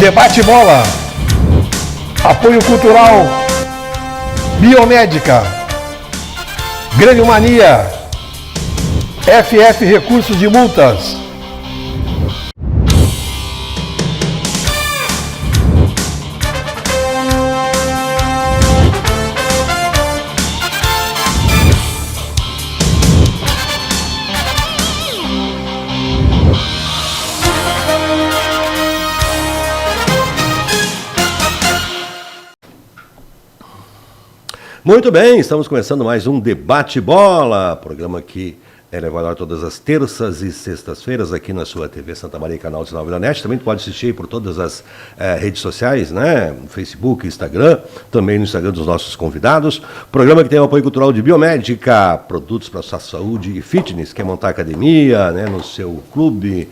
Debate Bola. Apoio Cultural. Biomédica. Grêmio Mania. FF Recursos de Multas. Muito bem, estamos começando mais um Debate Bola, programa que é levado todas as terças e sextas-feiras aqui na sua TV Santa Maria, canal 19 da NET. Também pode assistir por todas as redes sociais, né? Facebook, Instagram, também no Instagram dos nossos convidados. Programa que tem o apoio cultural de biomédica, produtos para a sua saúde e fitness. Quer montar academia, né? No seu clube,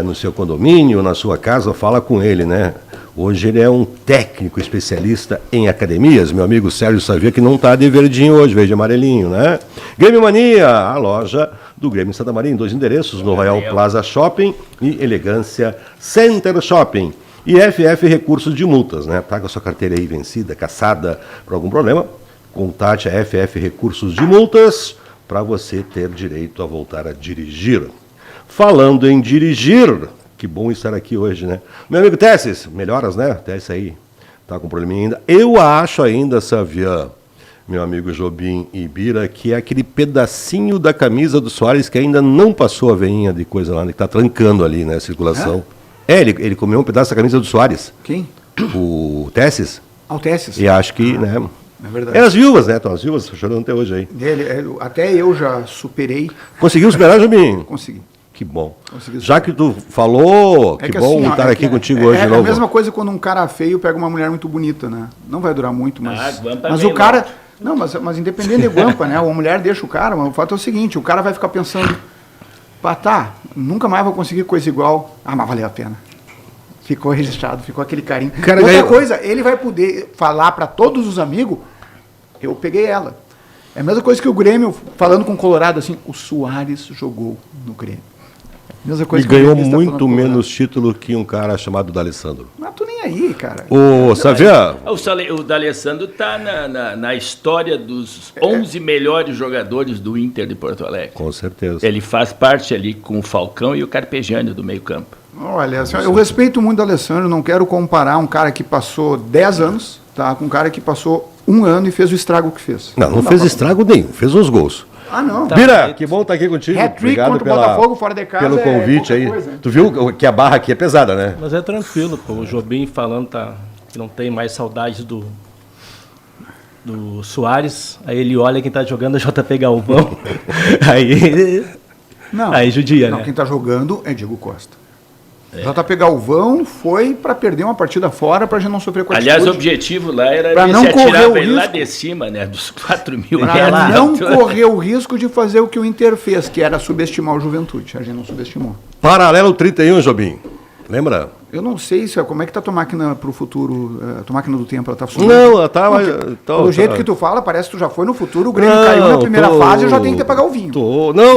no seu condomínio, na sua casa, fala com ele, né? Hoje ele é um técnico especialista em academias, meu amigo Sérgio Savia, que não está de verdinho hoje, veio de amarelinho, né? Grêmio Mania, a loja do Grêmio Santa Maria, em 2 endereços, no Royal Plaza Shopping e Elegância Center Shopping. E FF Recursos de Multas, né? Tá com a sua carteira aí vencida, caçada por algum problema, contate a FF Recursos de Multas para você ter direito a voltar a dirigir. Falando em dirigir... Que bom estar aqui hoje, né? Meu amigo Tessis, melhoras, né? Tessis aí, tá com probleminha ainda. Eu acho ainda, Savia, meu amigo Jobim e Bira, que é aquele pedacinho da camisa do Soares que ainda não passou a veinha de coisa lá, que tá trancando ali, né, a circulação. Ele comeu um pedaço da camisa do Soares. Quem? O Tessis. Ah, o Tessis. E acho que, né... É verdade. É as viúvas, né? Estão as viúvas chorando até hoje aí. Até eu já superei. Conseguiu superar, Jobim? Consegui. Que bom. Já que tu falou, que bom assim, estar aqui contigo hoje de novo. É a mesma coisa quando um cara feio pega uma mulher muito bonita, né? Não vai durar muito, mas o cara... Não, mas independente de guampa, né? A mulher deixa o cara, mas o fato é o seguinte, o cara vai ficar pensando, nunca mais vou conseguir coisa igual. Ah, mas valeu a pena. Ficou registrado, ficou aquele carinho. Outra coisa, ele vai poder falar para todos os amigos, eu peguei ela. É a mesma coisa que o Grêmio, falando com o Colorado, assim, o Soares jogou no Grêmio. E ganhou muito menos título que um cara chamado D'Alessandro. Mas tô nem aí, cara. Ô, Savia... O D'Alessandro está na história dos 11 melhores jogadores do Inter de Porto Alegre. Com certeza. Ele faz parte ali com o Falcão e o Carpegiani do meio campo. Olha, eu respeito muito o D'Alessandro, não quero comparar um cara que passou 10 anos, tá, com um cara que passou 1 ano e fez o estrago que fez. Não fez estrago nenhum, fez uns gols. Ah, não. Bira, que bom estar aqui contigo. Obrigado Botafogo, fora de casa, pelo convite aí. Coisa, né? Tu viu que a barra aqui é pesada, né? Mas é tranquilo, pô. O Jobim falando que não tem mais saudade do Soares. Aí ele olha quem tá jogando é JP Galvão. aí judia, né? Quem tá jogando é Diego Costa. JP Galvão foi para perder uma partida fora para a gente não sofrer com a Aliás, o objetivo lá era pra não correr o risco, lá de cima, né, dos 4 mil metros. Para não correr o risco de fazer o que o Inter fez, que era subestimar o Juventude. A gente não subestimou. Paralelo 31, Jobim. Lembra? Eu não sei como é que tá a tua máquina para o futuro, a tua máquina do tempo, ela tá funcionando? Não, ela tá... Pelo jeito que tu fala, parece que tu já foi no futuro, o Grêmio caiu na primeira fase e já tem que ter pagar o vinho.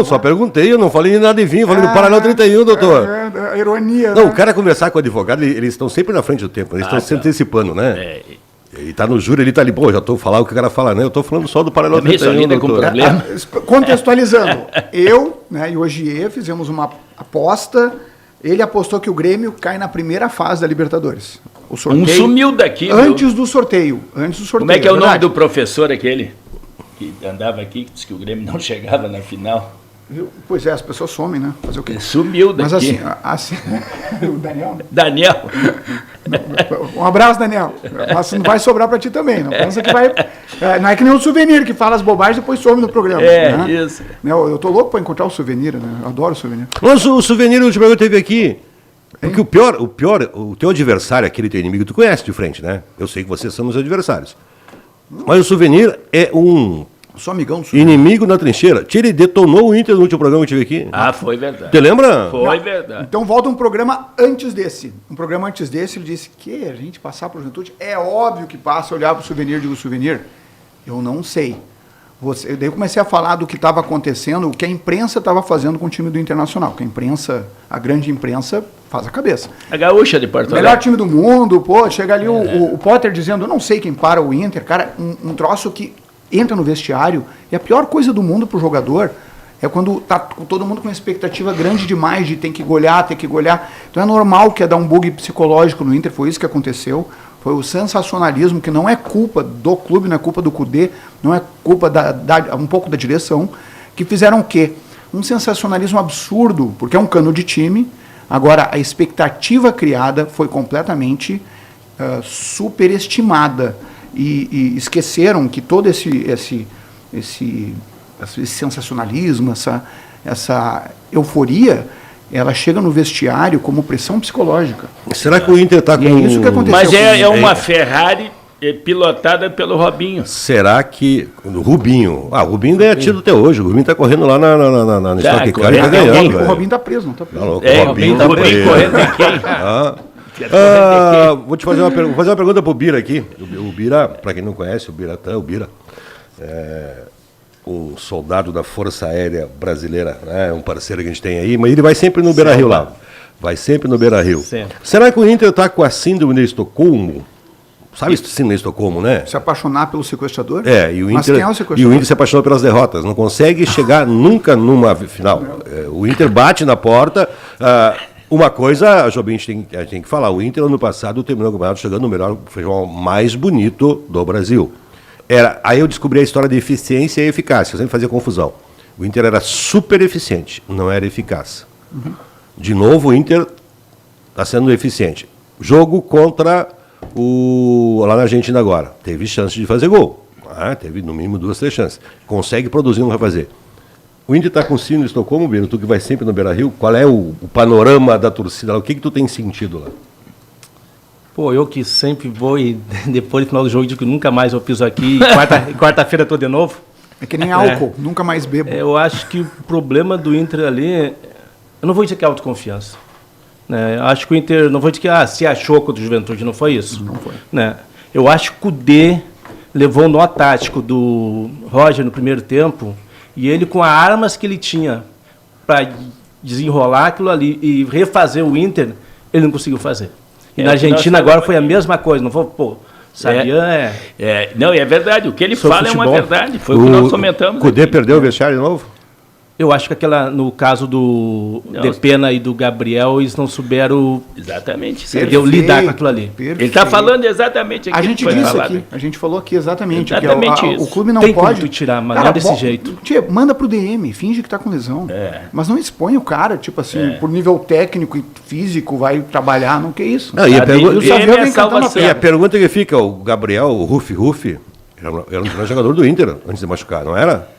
Só perguntei, eu não falei nada de vinho, falei do Paralelo 31, doutor. Ironia, Não, né? O cara conversar com o advogado, eles estão sempre na frente do tempo, eles estão se antecipando, né? Ele tá no júri, ele tá ali, já estou falando o que o cara fala, né? Eu estou falando só do Paralelo 31, com problema. Contextualizando, eu, né, e o Ogier fizemos uma aposta. Ele apostou que o Grêmio cai na primeira fase da Libertadores. O sorteio, sumiu daqui. Antes do sorteio. Como é que é o nome do professor aquele que andava aqui, que disse que o Grêmio não chegava na final? Pois é, as pessoas somem, né? Fazer o quê? Ele sumiu daqui. Mas assim o Daniel, né? Daniel. Um abraço, Daniel. Mas não vai sobrar para ti também. Não pensa que vai... não é que nem o Souvenir, que fala as bobagens e depois some no programa. Né? Isso. Eu tô louco para encontrar o Souvenir, né? Eu adoro o Souvenir. Mas o Souvenir, o último que teve aqui... Porque o teu adversário, aquele teu inimigo, tu conhece de frente, né? Eu sei que vocês são os adversários. Mas o Souvenir é um... Sou amigão do Souvenir. Inimigo na trincheira. Ele detonou o Inter no último programa que eu tive aqui. Ah, foi verdade. Te lembra? Foi verdade. Então volta um programa antes desse. Ele disse que a gente passar para o Juventude, é óbvio que passa, olhar para o Souvenir, digo, Souvenir, eu não sei. Daí eu comecei a falar do que estava acontecendo, o que a imprensa estava fazendo com o time do Internacional. Que a grande imprensa, faz a cabeça. A Gaúcha de Porto Melhor Alegre. time do mundo, pô, chega ali o Potter dizendo, eu não sei quem para o Inter, cara, um troço que entra no vestiário, e a pior coisa do mundo pro jogador é quando tá todo mundo com uma expectativa grande demais de tem que golear. Então é normal que ia dar um bug psicológico no Inter, foi isso que aconteceu. Foi o sensacionalismo, que não é culpa do clube, não é culpa do Cudê, não é culpa um pouco da direção, que fizeram o quê? Um sensacionalismo absurdo, porque é um cano de time. Agora, a expectativa criada foi completamente superestimada. E esqueceram que todo esse sensacionalismo, essa euforia, ela chega no vestiário como pressão psicológica. Será que o Inter está com... E é isso que aconteceu. Mas é uma Ferrari pilotada pelo Robinho. Será que... O Rubinho... o Rubinho ganha título até hoje. O Rubinho está correndo lá na Stock Car e tá ganhando. O Robinho está preso, não está preso. O Robinho tá correndo em quem? Vou te fazer uma pergunta pro Bira aqui. O Bira, para quem não conhece, o Bira é um soldado da Força Aérea Brasileira, né? Um parceiro que a gente tem aí, mas ele vai sempre no Beira-Rio lá. Vai sempre no Beira-Rio. Será que o Inter está com a síndrome de Estocolmo? Sabe síndrome de Estocolmo, né? Se apaixonar pelo sequestrador? E o Inter, Mas quem é o sequestrador? E o Inter se apaixonou pelas derrotas. Não consegue chegar nunca numa final. O Inter bate na porta... Uma coisa, a Jobim, a gente tem que falar, o Inter ano passado terminou o campeonato chegando no melhor futebol mais bonito do Brasil. Aí eu descobri a história de eficiência e eficácia, eu sempre fazia confusão. O Inter era super eficiente, não era eficaz. De novo, o Inter está sendo eficiente. Jogo contra lá na Argentina agora, teve chance de fazer gol. Teve no mínimo 2, 3 chances. Consegue produzir, não vai fazer. O Inter está com o síndrome de Estocolmo, Bino, tu que vai sempre no Beira-Rio, qual é o panorama da torcida lá? O que tu tem sentido lá? Pô, eu que sempre vou e depois do final do jogo digo que nunca mais eu piso aqui, quarta-feira estou de novo. É que nem álcool, nunca mais bebo. Eu acho que o problema do Inter ali, eu não vou dizer que é autoconfiança. Né? Eu acho que o Inter, não vou dizer que se achou contra o Juventude, não foi isso. Não foi. Né? Eu acho que o Cudê levou o nó tático do Roger no primeiro tempo, e ele, com as armas que ele tinha para desenrolar aquilo ali e refazer o Inter, ele não conseguiu fazer. E na Argentina agora foi a mesma coisa, não foi? Pô, Sabian Não, é verdade, o que ele fala futebol. é uma verdade, foi o que nós comentamos. O Cudê perdeu o vestiário de novo? Eu acho que no caso do Depena e do Gabriel, eles não souberam lidar com aquilo ali. Perfeito. Ele está falando exatamente aquilo que que foi disse falado. aqui, a gente falou aqui exatamente. Exatamente que isso. O clube não Tem pode... como tu tirar, mas não é desse jeito. Manda pro DM, finge que tá com lesão. Mas não expõe o cara, tipo assim, por nível técnico e físico, vai trabalhar, não que isso. Não, e a pergunta- o Xavier vem cantando a E a pergunta que fica, o Gabriel, o Rufi, era um jogador do Inter antes de machucar, não era?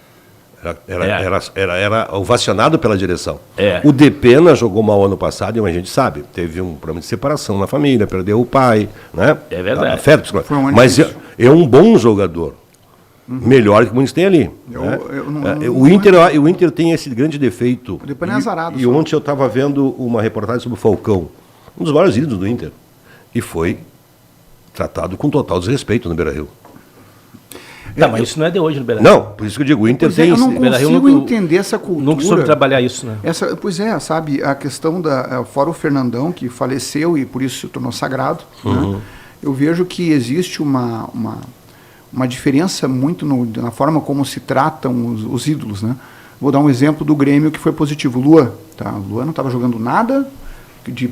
Era ovacionado pela direção. O Depena jogou mal ano passado, e a gente sabe, teve um problema de separação na família, perdeu o pai, né? É verdade. Afeto psicológico. Mas é um bom jogador. Melhor que muitos têm ali. O Inter tem esse grande defeito. O Depena é azarado. E ontem eu estava vendo uma reportagem sobre o Falcão, um dos maiores ídolos do Inter, e foi tratado com total desrespeito no Beira-Rio. Tá, mas isso não é de hoje no Beira-Rio. Não, por isso que eu digo, o Inter tem... Eu não Beira-Rio consigo entender essa cultura. Nunca soube trabalhar isso, né? Pois é, sabe, a questão fora o Fernandão, que faleceu e por isso se tornou sagrado, né? Eu vejo que existe uma diferença muito na forma como se tratam os ídolos, né? Vou dar um exemplo do Grêmio que foi positivo. Luan, tá? O Luan não estava jogando nada,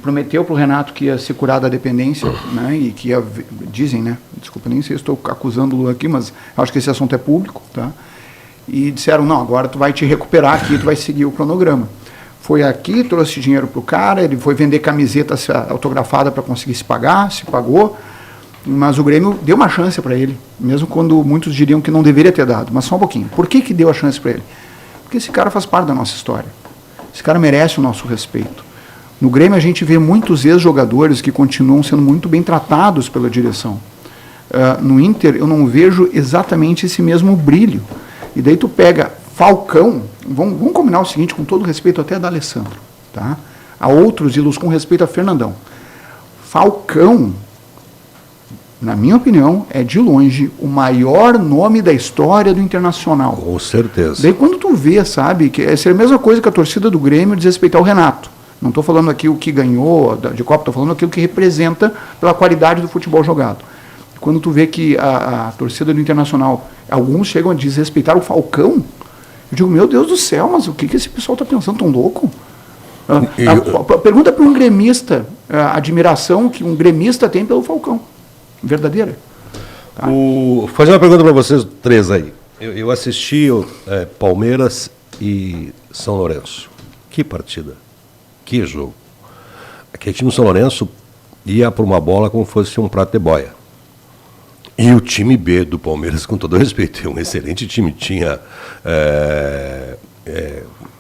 prometeu para o Renato que ia se curar da dependência, né? E que ia, dizem, né? Desculpa, nem sei se estou acusando o Luan aqui, mas acho que esse assunto é público, tá? E disseram, não, agora tu vai te recuperar aqui, tu vai seguir o cronograma. Foi aqui, trouxe dinheiro para o cara, ele foi vender camiseta autografada para conseguir se pagar, se pagou, mas o Grêmio deu uma chance para ele, mesmo quando muitos diriam que não deveria ter dado, mas só um pouquinho. Por que deu a chance para ele? Porque esse cara faz parte da nossa história. Esse cara merece o nosso respeito. No Grêmio a gente vê muitos ex-jogadores que continuam sendo muito bem tratados pela direção. No Inter eu não vejo exatamente esse mesmo brilho. E daí tu pega Falcão, vamos combinar o seguinte, com todo respeito até da Alessandro, tá? Há outros ídolos com respeito a Fernandão. Falcão, na minha opinião, é de longe o maior nome da história do Internacional. Com certeza. Daí quando tu vê, sabe, que essa é a mesma coisa que a torcida do Grêmio desrespeitar o Renato. Não estou falando aqui o que ganhou de Copa, estou falando aquilo que representa pela qualidade do futebol jogado. Quando tu vê que a torcida do Internacional, alguns chegam a desrespeitar o Falcão, eu digo, meu Deus do céu, mas o que esse pessoal está pensando tão louco? Pergunta para um gremista a admiração que um gremista tem pelo Falcão. Verdadeira. Tá? Vou fazer uma pergunta para vocês três aí. Eu assisti Palmeiras e São Lourenço. Que partida. Que jogo. Aquele time do São Lourenço ia para uma bola como fosse um prato de boia. E o time B do Palmeiras, com todo respeito, é um excelente time. Tinha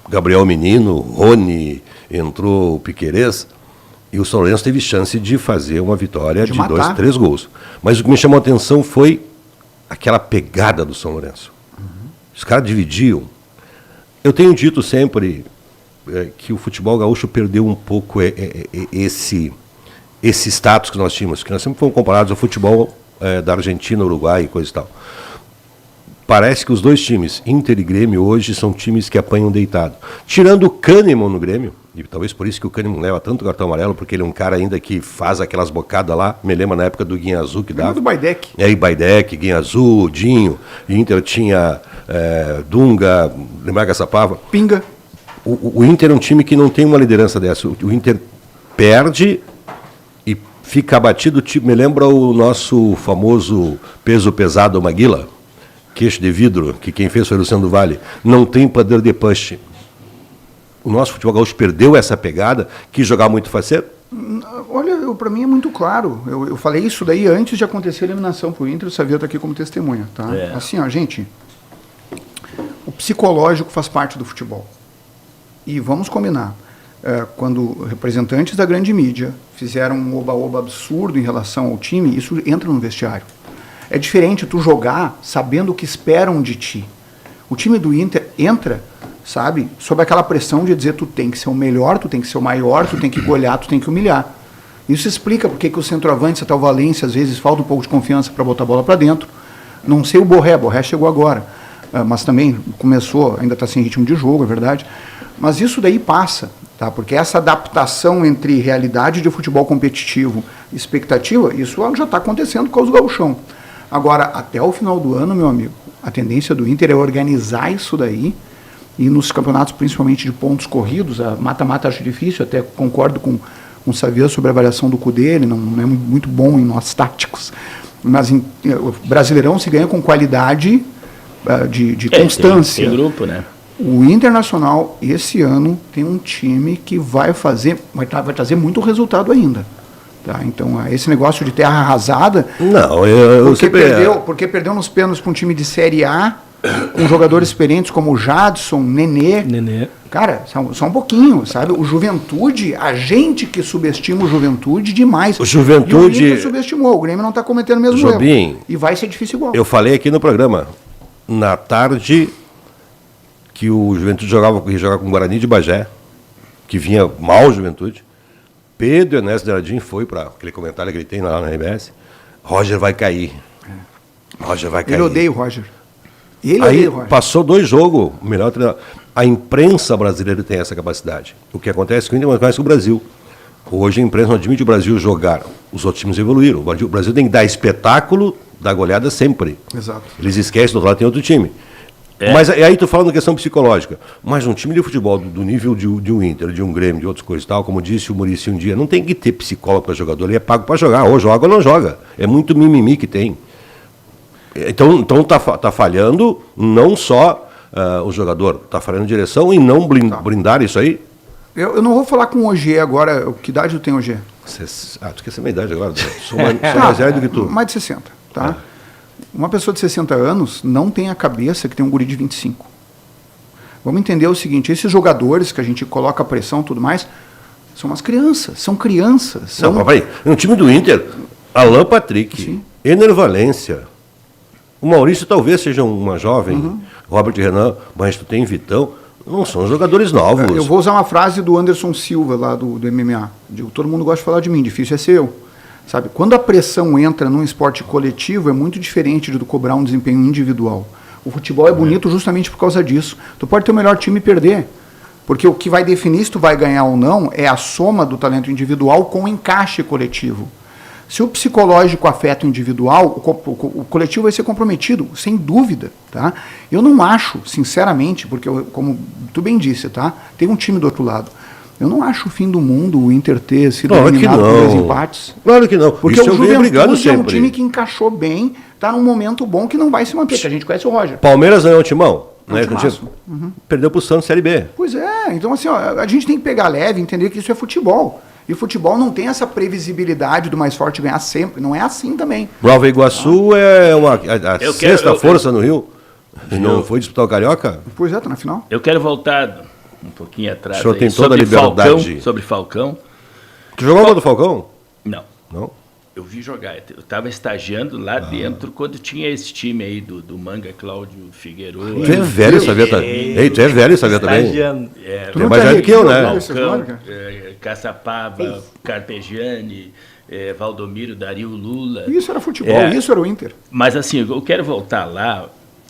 Gabriel Menino, Rony, entrou o Piquerez, e o São Lourenço teve chance de fazer uma vitória de 2, 3 gols. Mas o que me chamou a atenção foi aquela pegada do São Lourenço. Os caras dividiam. Eu tenho dito sempre que o futebol gaúcho perdeu um pouco esse status que nós tínhamos, que nós sempre fomos comparados ao futebol da Argentina, Uruguai e coisa e tal. Parece que os dois times, Inter e Grêmio, hoje são times que apanham deitado. Tirando o Kahneman no Grêmio, e talvez por isso que o Kahneman leva tanto cartão amarelo, porque ele é um cara ainda que faz aquelas bocadas lá, me lembra na época do Guinha Azul que dava. Do Baidec. E Baidec, Guinha Azul, Dinho, Inter tinha Dunga, lembrar que essa pava? Pinga. O Inter é um time que não tem uma liderança dessa. O Inter perde e fica abatido, tipo, me lembra o nosso famoso peso pesado Maguila, queixo de vidro, que quem fez foi o Luciano do Vale, não tem poder de punch. O nosso futebol gaúcho perdeu essa pegada, quis jogar muito faceiro? Olha, para mim é muito claro. Eu falei isso daí antes de acontecer a eliminação para o Inter, o Xavier está aqui como testemunha. Tá? Assim, ó, gente, o psicológico faz parte do futebol. E vamos combinar, quando representantes da grande mídia fizeram um oba-oba absurdo em relação ao time, isso entra no vestiário. É diferente tu jogar sabendo o que esperam de ti. O time do Inter entra, sabe, sob aquela pressão de dizer tu tem que ser o melhor, tu tem que ser o maior, tu tem que golear, tu tem que humilhar. Isso explica porque que o centroavante, até o Valência, às vezes falta um pouco de confiança para botar a bola para dentro. Não sei o Borré chegou agora, mas também começou, ainda está sem ritmo de jogo, é verdade. Mas isso daí passa, tá? Porque essa adaptação entre realidade de futebol competitivo e expectativa, isso já está acontecendo por causa do gauchão. Agora, até o final do ano, meu amigo, a tendência do Inter é organizar isso daí, e nos campeonatos, principalmente de pontos corridos, a mata-mata acho difícil, até concordo com o Xavier sobre a avaliação do Cudê, ele não é muito bom em nós táticos, mas o Brasileirão se ganha com qualidade de constância. Tem grupo, né? O Internacional, esse ano, tem um time que vai trazer muito resultado ainda. Tá? Então, esse negócio de terra arrasada... Não, porque perdeu nos pênaltis para um time de Série A, com jogadores experientes como o Jadson, Nenê. Cara, só um pouquinho, sabe? O Juventude, a gente que subestima o Juventude demais. O Juventude... E o Inter subestimou, o Grêmio não está cometendo o mesmo Jobim, erro. E vai ser difícil igual. Eu falei aqui no programa, na tarde que o Juventude ia jogar com o Guarani de Bagé, que vinha mal o Juventude, Pedro Ernesto Jardim foi para aquele comentário que ele tem lá na RBS, Roger vai cair. Roger vai cair. Ele odeia o Roger. Aí passou 2 jogos, o melhor treinador. A imprensa brasileira tem essa capacidade. O que acontece é que o Inter não conhece o Brasil. Hoje a imprensa não admite o Brasil jogar. Os outros times evoluíram. O Brasil tem que dar espetáculo da goleada sempre. Exato. Eles esquecem, do outro lado tem outro time. Mas aí tu falando questão psicológica. Mas um time de futebol do nível de um Inter, de um Grêmio, de outras coisas e tal, como disse o Muricy um dia, não tem que ter psicólogo para jogador, ele é pago para jogar. Ou joga ou não joga. É muito mimimi que tem. Então tá falhando não só o jogador, tá falhando direção e não blindar isso aí. Eu não vou falar com o Ogier agora. Que idade tu tem, Ogier? Tu esqueceu a minha idade agora. Sou mais velho do que tu. Mais de 60, tá? Uma pessoa de 60 anos não tem a cabeça que tem um guri de 25. Vamos entender o seguinte, esses jogadores que a gente coloca pressão e tudo mais, são umas crianças, são crianças. Não, papai, no time do Inter, Alan Patrick, Ener Valência, o Maurício talvez seja uma jovem, Robert Renan, mas tu tem Vitão, não são jogadores novos. Eu vou usar uma frase do Anderson Silva, lá do MMA. Digo, todo mundo gosta de falar de mim, difícil é ser eu. Sabe, quando a pressão entra num esporte coletivo, é muito diferente de cobrar um desempenho individual. O futebol é bonito justamente por causa disso. Tu pode ter o melhor time e perder. Porque o que vai definir se tu vai ganhar ou não é a soma do talento individual com o encaixe coletivo. Se o psicológico afeta o individual, o coletivo vai ser comprometido, sem dúvida, tá? Eu não acho, sinceramente, porque, como tu bem disse, tá? Tem um time do outro lado. Eu não acho o fim do mundo o Inter ter sido eliminado por 2 empates. Claro que não. Porque isso o eu venho brigando Juventude é um sempre. time que encaixou bem, tá num momento bom que não vai se manter, que a gente conhece o Roger. Palmeiras não é um timão, É um né? timaço. Perdeu pro Santos Série B. Pois é, então assim, ó, a gente tem que pegar leve e entender que isso é futebol. E futebol não tem essa previsibilidade do mais forte ganhar sempre. Não é assim também. Nova Iguaçu é a sexta força no Rio. E não foi disputar o Carioca? Pois é, tá na final. Eu quero voltar um pouquinho atrás. O senhor aí, tem toda a liberdade. Sobre Falcão. Tu jogou contra o Falcão? Não. Não? Eu vi jogar. Eu estava estagiando lá dentro quando tinha esse time aí do Manga, Cláudio Figueiredo. Tu é velho, sabia? Ei, tu é velho, sabia também? Estagiando. Tu é mais velho que eu, né? Falcão, Caçapava, Carpegiani, Valdomiro, Dario Lula. Isso era futebol, isso era o Inter. Mas assim, eu quero voltar lá.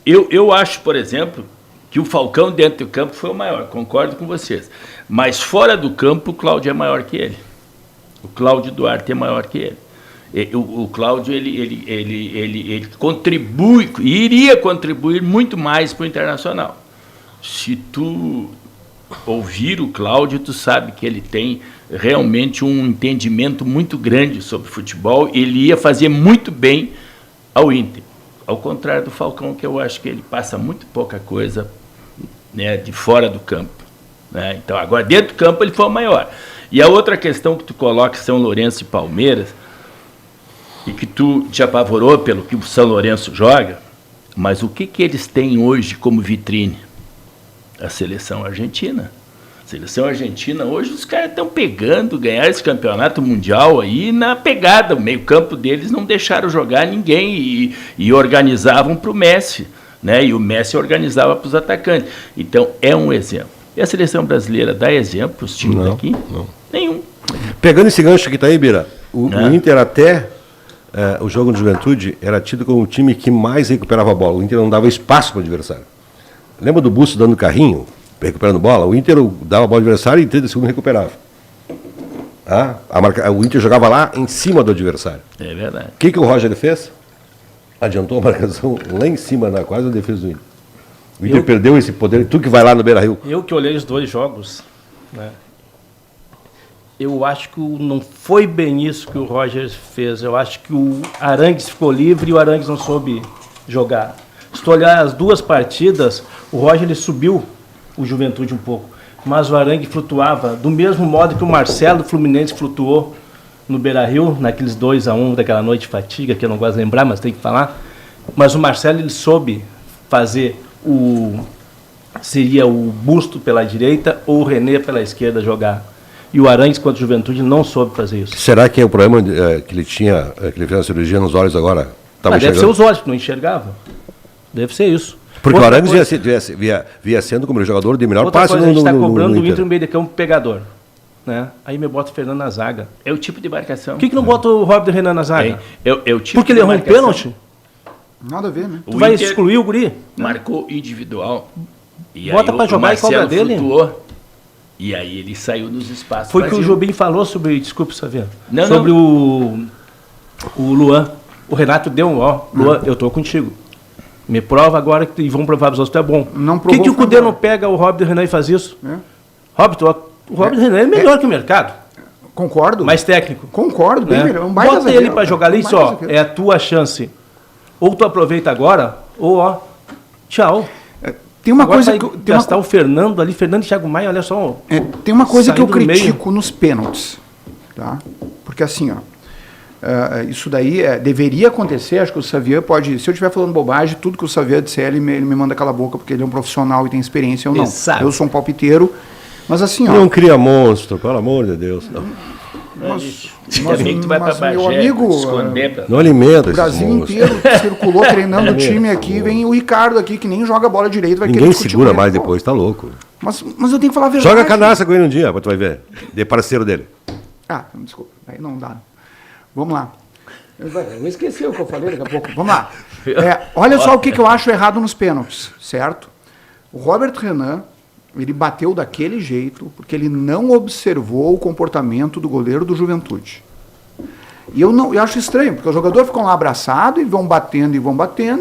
Eu acho, por exemplo, que o Falcão dentro do campo foi o maior, concordo com vocês. Mas fora do campo, o Cláudio é maior que ele. O Cláudio Duarte é maior que ele. O Cláudio, ele contribui, iria contribuir muito mais para o Internacional. Se tu ouvir o Cláudio, tu sabe que ele tem realmente um entendimento muito grande sobre futebol, ele ia fazer muito bem ao Inter. Ao contrário do Falcão, que eu acho que ele passa muito pouca coisa, né, de fora do campo. Né? Então, agora, dentro do campo, ele foi o maior. E a outra questão que tu coloca, São Lourenço e Palmeiras, e que tu te apavorou pelo que o São Lourenço joga, mas o que eles têm hoje como vitrine? A seleção argentina. A seleção argentina, hoje os caras estão pegando, ganhar esse campeonato mundial aí na pegada. O meio-campo deles não deixaram jogar ninguém e organizavam para o Messi, né? E o Messi organizava para os atacantes. Então, é um exemplo. E a seleção brasileira dá exemplo para os times daqui? Não. Nenhum. Pegando esse gancho que tá aí, Bira, o Inter até o jogo de Juventude era tido como o time que mais recuperava a bola. O Inter não dava espaço para o adversário. Lembra do Busto dando carrinho, recuperando bola? O Inter dava a bola ao adversário e em 30 segundos recuperava. O Inter jogava lá em cima do adversário. É verdade. O que o Roger fez? Adiantou a marcação lá em cima, na quase a defesa do Inter. O Inter perdeu esse poder. Tu que vai lá no Beira-Rio. Eu que olhei os 2 jogos, né? Eu acho que não foi bem isso que o Roger fez. Eu acho que o Arangues ficou livre e o Arangues não soube jogar. Se tu olhar as 2 partidas, o Roger ele subiu o Juventude um pouco, mas o Arangues flutuava do mesmo modo que o Marcelo Fluminense flutuou no Beira-Rio, naqueles 2-1 daquela noite de fatiga, que eu não gosto de lembrar, mas tem que falar. Mas o Marcelo ele soube fazer seria o Busto pela direita ou o René pela esquerda jogar. E o Arangues contra o Juventude não soube fazer isso. Será que é o problema que ele tinha, que ele fez a cirurgia nos olhos agora? Deve ser os olhos, que não enxergava. Deve ser isso. Porque outra o Arangues via sendo como jogador de melhor outra passe coisa, a gente está cobrando no o Inter no meio de campo pegador. Né? Aí me bota o Fernando na zaga. É o tipo de marcação. Por que não bota o Robert Renan na zaga? É o tipo Porque ele errou um pênalti? Nada a ver, né? Tu vai excluir o guri? Marcou individual. E bota para jogar e cobra dele. Flutuou, e aí ele saiu nos espaços. Foi o que o Jobim falou sobre, desculpe, Saviano, não, sobre o Luan. O Renato deu Luan, eu tô contigo. Me prova agora e vão provar os outros, tu é bom. Por que o Cudê não pega o Robert Renan e faz isso? O Robert Renan é melhor que o mercado. Concordo. Mais técnico. Concordo, bem melhor. Bota ele para jogar ali só, é a tua chance. Ou tu aproveita agora, ou tchau. Tem uma agora coisa que gastar o Fernando ali, Fernando e Thiago Maia, olha só. Tem uma coisa que eu critico nos pênaltis, tá? Porque assim, isso daí deveria acontecer, acho que o Xavier pode, se eu estiver falando bobagem, tudo que o Xavier disser, ele me manda calar a boca, porque ele é um profissional e tem experiência, eu não. Exato. Eu sou um palpiteiro, mas assim, não cria monstro, pelo amor de Deus. Não. Mas tu vai para Bagé, meu amigo, não alimenta o Brasil inteiro circulou treinando o time aqui, vem o Ricardo aqui, que nem joga bola direito, vai ninguém segura mais depois, tá louco. Mas eu tenho que falar a verdade. Joga canastra com ele um dia, tu vai ver, de parceiro dele. Desculpa, aí não dá. Vamos lá. Eu vou esquecer o que eu falei daqui a pouco. Vamos lá. Olha só o que eu acho errado nos pênaltis, certo? O Robert Renan Ele bateu daquele jeito porque ele não observou o comportamento do goleiro do Juventude. E eu acho estranho, porque os jogadores ficam lá abraçados e vão batendo,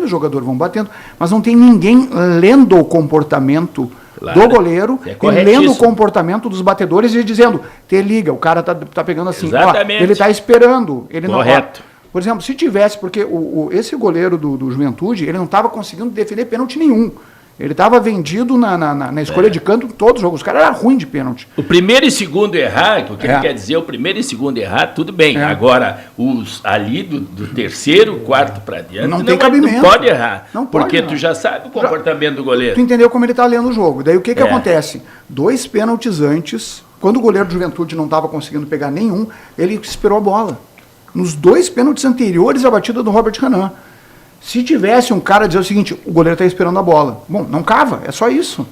os jogadores vão batendo, mas não tem ninguém lendo o comportamento do goleiro e lendo o comportamento dos batedores e dizendo, te liga, o cara tá pegando assim, ó, ele tá esperando. Ele Correto. Não, por exemplo, se tivesse, porque esse goleiro do Juventude, ele não estava conseguindo defender pênalti nenhum. Ele estava vendido na escolha de canto em todos os jogos. Os caras eram ruins de pênalti. O primeiro e segundo errar, o que ele quer dizer, o primeiro e segundo errar, tudo bem. Agora, os ali do terceiro, quarto para diante, não tem cabimento. Não pode errar. Não pode, porque não. tu já sabe o comportamento do goleiro. Tu entendeu como ele está lendo o jogo. Daí o que acontece? 2 pênaltis antes, quando o goleiro do Juventude não estava conseguindo pegar nenhum, ele esperou a bola. Nos 2 pênaltis anteriores à batida do Robert Renan. Se tivesse um cara dizer o seguinte, o goleiro está esperando a bola. Bom, não cava, é só isso.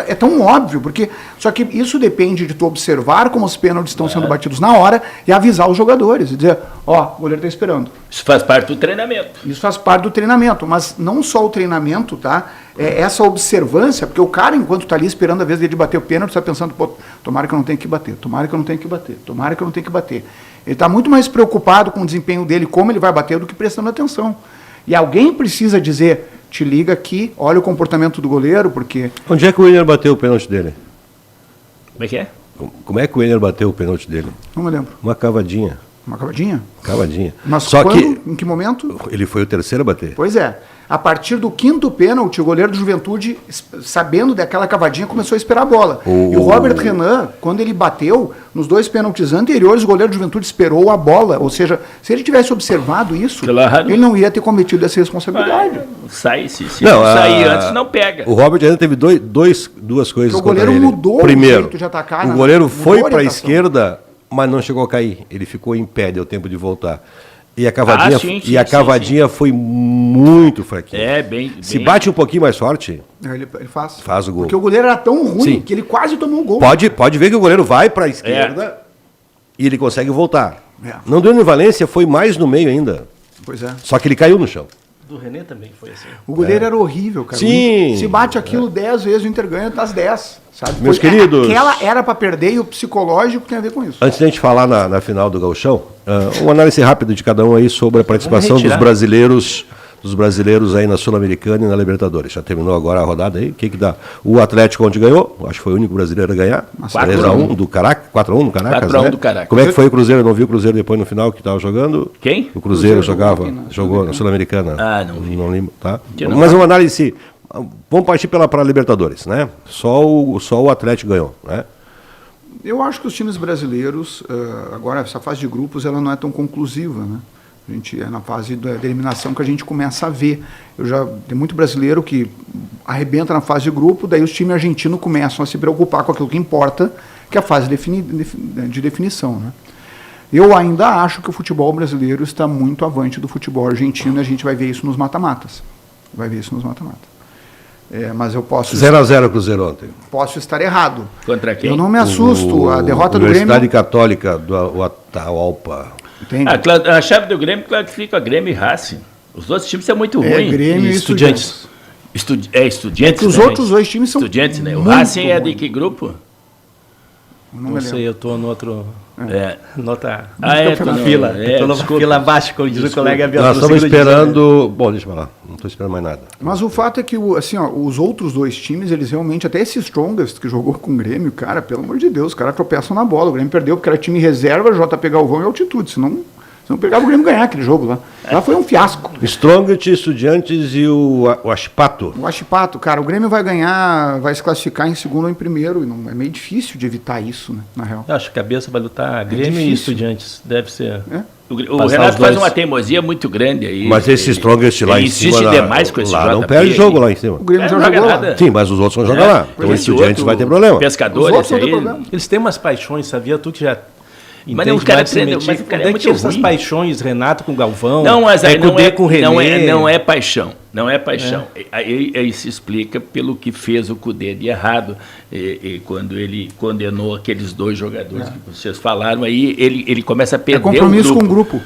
É tão óbvio, porque só que isso depende de tu observar como os pênaltis estão sendo batidos na hora e avisar os jogadores. E dizer, ó, o goleiro está esperando. Isso faz parte do treinamento. Isso faz parte do treinamento, mas não só o treinamento, tá? É essa observância, porque o cara, enquanto está ali esperando a vez dele de bater o pênalti, está pensando, pô, tomara que eu não tenha que bater, tomara que eu não tenha que bater, tomara que eu não tenha que bater. Ele está muito mais preocupado com o desempenho dele, como ele vai bater, do que prestando atenção. E alguém precisa dizer, te liga aqui, olha o comportamento do goleiro, porque... Onde é que o Wiener bateu o pênalti dele? Como é que é? Como é que o Wiener bateu o pênalti dele? Não me lembro. Uma cavadinha. Uma cavadinha? Cavadinha. Mas Só quando, em que momento? ele foi o terceiro a bater. Pois é. A partir do 5º pênalti, o goleiro do Juventude, sabendo daquela cavadinha, começou a esperar a bola. E o Robert Renan, quando ele bateu, nos 2 pênaltis anteriores, o goleiro do Juventude esperou a bola. Ou seja, se ele tivesse observado isso, ele não ia ter cometido essa responsabilidade. Se não sair antes, não pega. O Robert Renan teve duas coisas o goleiro contra ele. mudou Primeiro, o jeito de atacar. O goleiro foi para a esquerda, mas não chegou a cair. Ele ficou em pé, deu tempo de voltar. E a cavadinha, foi muito fraquinha. Se bate um pouquinho mais forte, ele faz o gol. Porque o goleiro era tão ruim que ele quase tomou um gol. Pode ver que o goleiro vai para a esquerda e ele consegue voltar. Não deu no Valência, foi mais no meio ainda. Pois é. Só que ele caiu no chão. Do René também foi assim. O goleiro era horrível, cara. Sim. Se bate aquilo 10 vezes, o Inter ganha das 10. Sabe? Meus queridos... Aquela era para perder e o psicológico tem a ver com isso. Antes da gente falar na final do Gauchão, uma análise rápida de cada um aí sobre a participação dos brasileiros aí na Sul-Americana e na Libertadores. Já terminou agora a rodada aí. O que dá? O Atlético onde ganhou, acho que foi o único brasileiro a ganhar. 3-1 do Caracas, 4-1 do Caracas, 4-1 do Caracas. Como é que foi o Cruzeiro? Eu não vi o Cruzeiro depois no final que estava jogando. Quem? O Cruzeiro jogou na Sul-Americana. Não vi. Não lembro, tá? Mas uma análise... Vamos partir para a Libertadores, né? Só o Atlético ganhou, né? Eu acho que os times brasileiros, agora essa fase de grupos, ela não é tão conclusiva, né? A gente é na fase da eliminação que a gente começa a ver. Tem muito brasileiro que arrebenta na fase de grupo, daí os times argentinos começam a se preocupar com aquilo que importa, que é a fase de definição, né? Eu ainda acho que o futebol brasileiro está muito avante do futebol argentino e a gente vai ver isso nos mata-matas. Mas eu posso... 0-0 Cruzeiro ontem. Posso estar errado. Contra quem? Eu não me assusto. A derrota do Grêmio... Universidade Católica do Atahualpa. A chave do Grêmio classifica a Grêmio e Racing. Os outros times são muito ruins. Grêmio e Estudiantes. Estudiantes. Os outros 2 times são Estudiantes, né? O Racing é de que grupo? Não sei, eu estou no outro... Nota... fila. Fila abaixo, como diz o colega Biel. Nós estamos esperando... Bom, deixa eu falar. Não estou esperando mais nada. Mas o fato é que os outros 2 times, eles realmente... Até esse Strongest que jogou com o Grêmio, cara, pelo amor de Deus, os caras tropeçam na bola. O Grêmio perdeu porque era time reserva, JP Galvão e altitude. Senão pegava o Grêmio ganhar aquele jogo lá. Lá foi um fiasco. Strongest, Estudiantes e o Huachipato. O Huachipato, cara, o Grêmio vai ganhar, vai se classificar em segundo ou em primeiro. E não, é meio difícil de evitar isso, né, na real. Eu acho que a cabeça vai lutar Grêmio e Estudiantes. Deve ser. O Renato faz uma teimosia muito grande aí. Mas esse Strongest lá em cima... insiste demais com esse lá não perde jogo lá em cima. O Grêmio já jogou lá. Sim, mas os outros não jogam lá. Então o Estudiantes vai ter problema. Pescadores aí... Eles têm umas paixões, sabia? Tu que já Mas o cara treina, mas mas o cara é onde muito tira essas ruim. paixões, Renato com Galvão, Não, mas aí Cudê com René. não é paixão. Não é paixão. Aí se explica pelo que fez o Cudê de errado. E quando ele condenou aqueles 2 jogadores que vocês falaram, aí ele começa a perder compromisso com o grupo.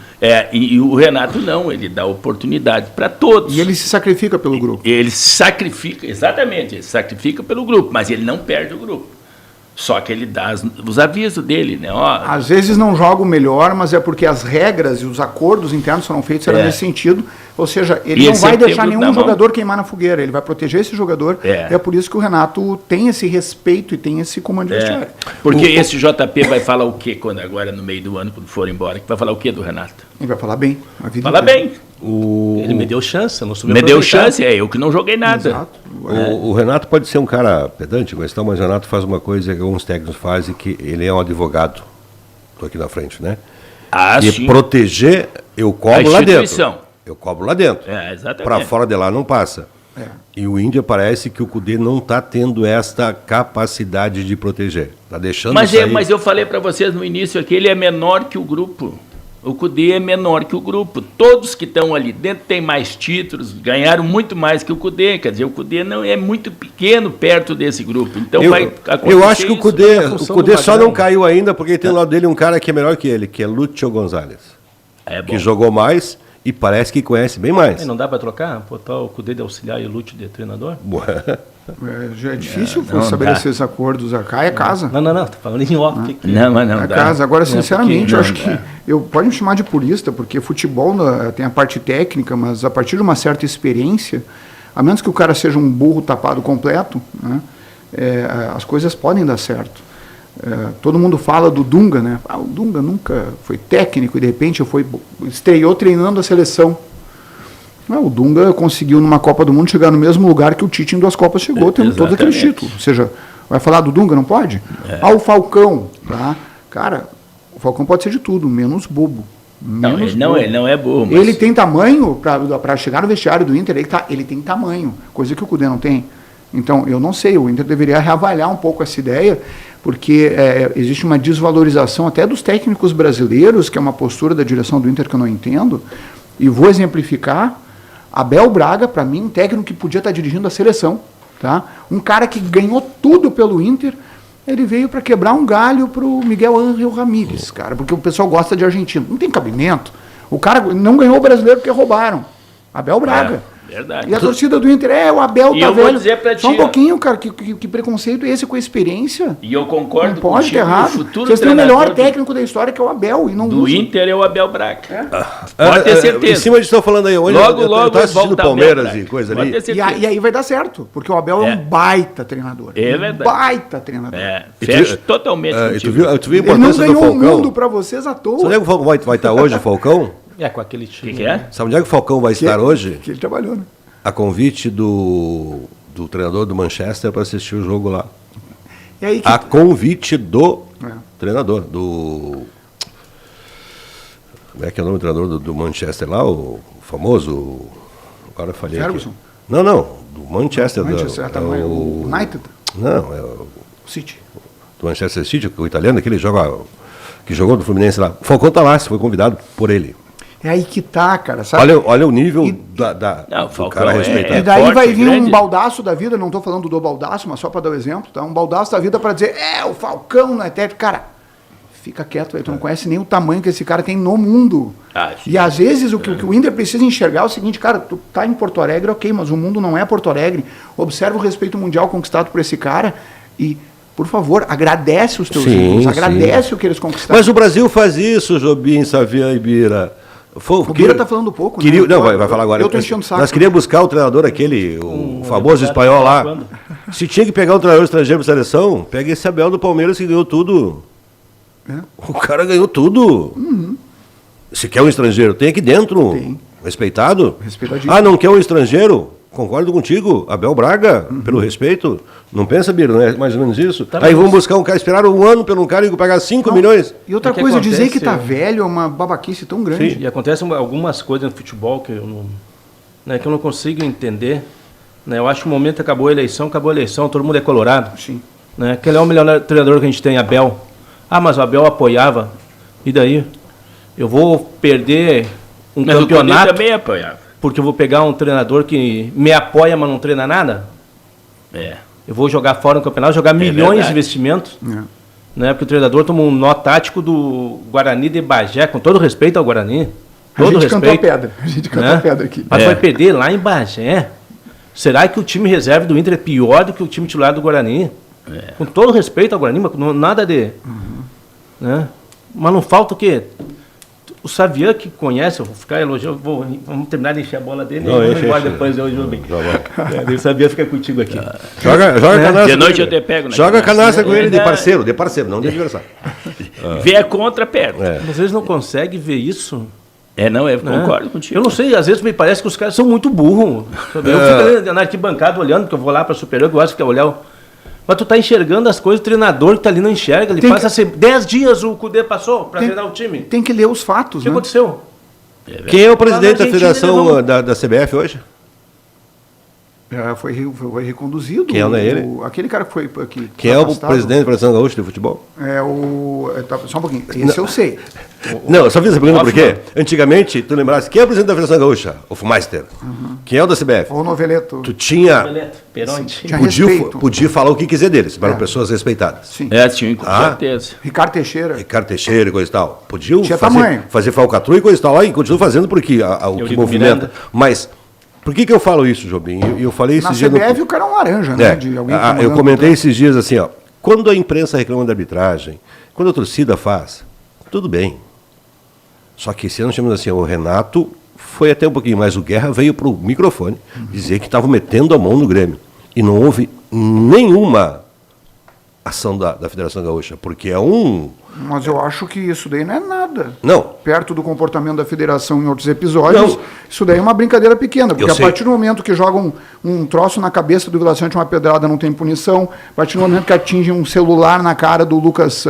E o Renato não, ele dá oportunidade para todos. E ele se sacrifica pelo grupo. Ele se sacrifica, exatamente, ele se sacrifica pelo grupo, mas ele não perde o grupo. Só que ele dá os avisos dele, né? Ó, Às vezes não joga o melhor, mas é porque as regras e os acordos internos foram feitos nesse sentido. Ou seja, ele E não esse vai é deixar tempo nenhum na mão. jogador queimar na fogueira. Ele vai proteger esse jogador. É. E é por isso que o Renato tem esse respeito e tem esse comando de vestiário. porque esse JP vai falar o quê quando agora, no meio do ano, quando for embora? Que vai falar o quê do Renato? Ele vai falar bem. A vida Fala inteira. bem. Ele me deu chance, eu não soube Me deu aproveitar. chance, eu que não joguei nada. Exato. O Renato pode ser um cara pedante, mas o Renato faz uma coisa que alguns técnicos fazem, que ele é um advogado. Estou aqui na frente, né? E Sim. proteger, eu cobro A lá dentro. instituição. Eu cobro lá dentro. Exatamente. Para fora de lá não passa. E o Índia parece que o Cudê não está tendo esta capacidade de proteger. Está deixando sair. Mas eu falei para vocês no início aqui, ele é menor que o grupo. O Cudê é menor que o grupo. Todos que estão ali dentro têm mais títulos, ganharam muito mais que o Cudê. Quer dizer, o Cudê não é muito pequeno perto desse grupo. Então vai acontecer eu acho que o isso. Cudê, na função o Cudê do só Magrão. não caiu ainda porque tem do lado dele um cara que é melhor que ele, que é Lúcio Gonzalez. É bom. Que jogou mais e parece que conhece bem mais. Não dá para trocar? Botar o Cudê de auxiliar e o Lúcio de treinador? Já é difícil não estabelecer dá. esses acordos. Cá é casa. Não, tô falando em off. que- Não, mas não É dá. casa. Agora, sinceramente, eu não acho que pode me chamar de purista, porque futebol tem a parte técnica, mas a partir de uma certa experiência, a menos que o cara seja um burro tapado completo, né, as coisas podem dar certo. Todo mundo fala do Dunga, né? O Dunga nunca foi técnico e de repente estreou treinando a seleção. O Dunga conseguiu numa Copa do Mundo chegar no mesmo lugar que o Tite em 2 Copas chegou, tendo todos aqueles Exatamente. títulos. Ou seja, vai falar do Dunga, não pode? O Falcão, tá? Cara, o Falcão pode ser de tudo, menos bobo. Não, Menos ele não é burro. Mas... Ele tem tamanho para chegar no vestiário do Inter, ele tem tamanho, coisa que o Cudê não tem. Então, eu não sei, o Inter deveria reavaliar um pouco essa ideia, porque existe uma desvalorização até dos técnicos brasileiros, que é uma postura da direção do Inter que eu não entendo, e vou exemplificar. Abel Braga, para mim, um técnico que podia estar dirigindo a seleção, tá? Um cara que ganhou tudo pelo Inter, ele veio para quebrar um galho para o Miguel Ángel Ramírez, cara, porque o pessoal gosta de argentino. Não tem cabimento. O cara não ganhou o brasileiro porque roubaram. Abel Braga. Verdade. E a torcida do Inter, o Abel E tá eu vou velho. dizer pra Só um ti, pouquinho, cara, que preconceito é esse com a experiência? E eu concordo Não pode ter contigo, errado. o futuro Vocês têm o melhor treinador técnico da história, que é o Abel, e não do usa. Inter é o Abel Braga. Pode ter Em certeza. cima disso, estão falando aí, hoje Logo, eu logo tô assistindo volta Palmeiras Abel e coisa Braga. ali. Pode ter E certeza. aí vai dar certo, porque o Abel é um baita treinador. É Um verdade. baita treinador. Fecho totalmente E contigo. tu viu a Ele não importância do ganhou o Falcão? mundo para vocês à toa. Sabe onde é que o Falcão vai estar hoje, o Falcão? Com aquele O time. que é? Sabe onde é que o Falcão vai estar hoje? Que ele trabalhou, né? A convite do treinador do Manchester para assistir o jogo lá. E aí que A convite do É. treinador, do... Como é que é o nome do treinador do Manchester lá? O famoso... Agora eu falei aqui. Ferguson? Não, do Manchester. Manchester, tá, o United, Não, é o o City. do Manchester City, o italiano, aquele que jogou no Fluminense lá. O Falcão tá lá, foi convidado por ele. É aí que tá, cara, sabe? Olha o nível E- Não, o do Falcão cara respeitar. E daí forte, vai vir grande. um baldaço da vida, não estou falando do baldaço, mas só para dar o exemplo, tá? Um baldaço da vida para dizer, o Falcão não é técnico. Cara, fica quieto, velho, tu não conhece nem o tamanho que esse cara tem no mundo. Sim. E às vezes o que o Inter precisa enxergar é o seguinte, cara, tu tá em Porto Alegre, ok, mas o mundo não é Porto Alegre. Observa o respeito mundial conquistado por esse cara e, por favor, agradece os teus Sim, ídolos, sim. agradece o que eles conquistaram. Mas o Brasil faz isso, Jobim, Savian e Bira. O Bira tá falando pouco, queria, né? Não, vai falar agora. Eu tô enchendo o saco. Nós queríamos buscar o treinador aquele, o famoso espanhol lá. Quando? Se tinha que pegar um treinador estrangeiro para seleção, pega esse Abel do Palmeiras que ganhou tudo. É. O cara ganhou tudo. Se quer um estrangeiro, tem aqui dentro. Tem. Respeitado. Respeitadíssimo. Não quer um estrangeiro? Concordo contigo. Abel Braga, pelo respeito. Não pensa, Bira, não é mais ou menos isso? Tá, Aí mas- vamos buscar um cara, esperaram um ano pelo cara e pagar 5 milhões. E outra O que coisa, dizer que acontece- tá velho é uma babaquice tão grande. E acontecem algumas coisas no futebol que eu não consigo entender. Né? Eu acho que o momento acabou a eleição, todo mundo é colorado. Sim. Né? Aquele é o melhor treinador que a gente tem, Abel. Mas o Abel apoiava. E daí? Eu vou perder um Mas o Cudê campeonato também apoiava. porque eu vou pegar um treinador que me apoia, mas não treina nada? É. Eu vou jogar fora no campeonato, jogar milhões verdade. de investimentos, É. né? Porque o treinador toma um nó tático do Guarani de Bagé, com todo respeito ao Guarani. A Todo gente cantou a respeito. pedra. A gente cantou né? a pedra aqui. Mas É. vai perder lá em Bagé. Será que o time reserva do Inter é pior do que o time titular do Guarani? Com todo respeito ao Guarani, mas nada de... Né? Mas não falta o quê? O Savian que conhece, eu vou ficar elogiando, vamos terminar de encher a bola dele Não, e vamos enche, embora enche. depois hoje, Rubem. Já vai. O Savian fica contigo aqui. Joga Né? canastra. De noite com eu ele. te pego na Joga canastra. canastra com ele de É. parceiro, não de adversário. Vê a contra perto. É. Mas eles não conseguem ver isso. Não, eu né? concordo contigo. Eu não sei, às vezes me parece que os caras são muito burros. sabe? Eu fico ali na arquibancada olhando, porque eu vou lá para Superior, que eu acho que é olhar. Mas tu tá enxergando as coisas, o treinador que tá ali não enxerga. Ele Tem passa 10 dias o Cudê passou para Tem- treinar o time. O Tem que ler os fatos, que né? aconteceu? Quem é o Lá presidente na da Argentina, federação ele da CBF hoje? Foi reconduzido. Quem é ele? Aquele cara que foi aqui. Quem é o afastado. presidente da Federação Gaúcha de Futebol? Só um pouquinho. Esse eu sei. Não, eu só fiz essa pergunta porque Hoffmann. antigamente, tu lembrasse, quem é o presidente da Federação Gaúcha? O Fumeister. Quem é o da CBF? O Noveleto. Tu tinha... Beleto, Peronte. Tinha respeito. Podia falar o que quiser deles, eram pessoas respeitadas. Sim. Sim, com Ah. certeza. Ricardo Teixeira. Ricardo Teixeira e coisa e tal. Podiam Tinha tamanho. fazer falcatrua e coisa e tal. Aí continuam fazendo porque o que Eurico movimenta. Miranda. Mas, por que eu falo isso, Jobim? Eu falei Na esses dias... CBF o cara é um laranja, né? De alguém eu comandando comentei o- esses dias assim, ó. Quando a imprensa reclama da arbitragem, quando a torcida faz, tudo bem. Só que esse ano chamamos assim, o Renato foi até um pouquinho mais, o Guerra veio para o microfone dizer que estavam metendo a mão no Grêmio. E não houve nenhuma ação da Federação Gaúcha, porque é um... Mas eu acho que isso daí não é nada. Não, Perto do comportamento da federação em outros episódios, Não. isso daí é uma brincadeira pequena, porque Eu a sei. partir do momento que jogam um troço na cabeça do Vila Sante, uma pedrada não tem punição, a partir do momento que atinge um celular na cara do Lucas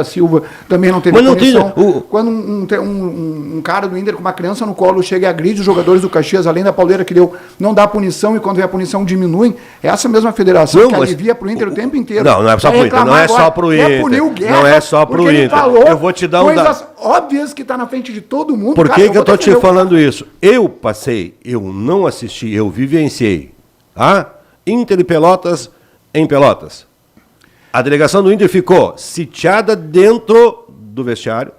Silva, também não teve Mas não tem- punição. o- Quando um cara do Inter com uma criança no colo chega e agride os jogadores do Caxias, além da pauleira que deu, não dá punição, e quando vem a punição diminui, é essa mesma federação Não, que mas- alivia pro Inter o tempo inteiro. Não, não é só Vai pro Inter, não reclamar é só agora, pro quer Inter, punir o Guerra, não é só pro porque ele Inter. falou Eu vou te dar um coisas óbvias que está na frente de todo mundo. Por cara, que, que eu vou estou te defender o- falando isso? Eu não assisti, eu vivenciei. Inter e Pelotas em Pelotas. A delegação do Inter ficou sitiada dentro do vestiário,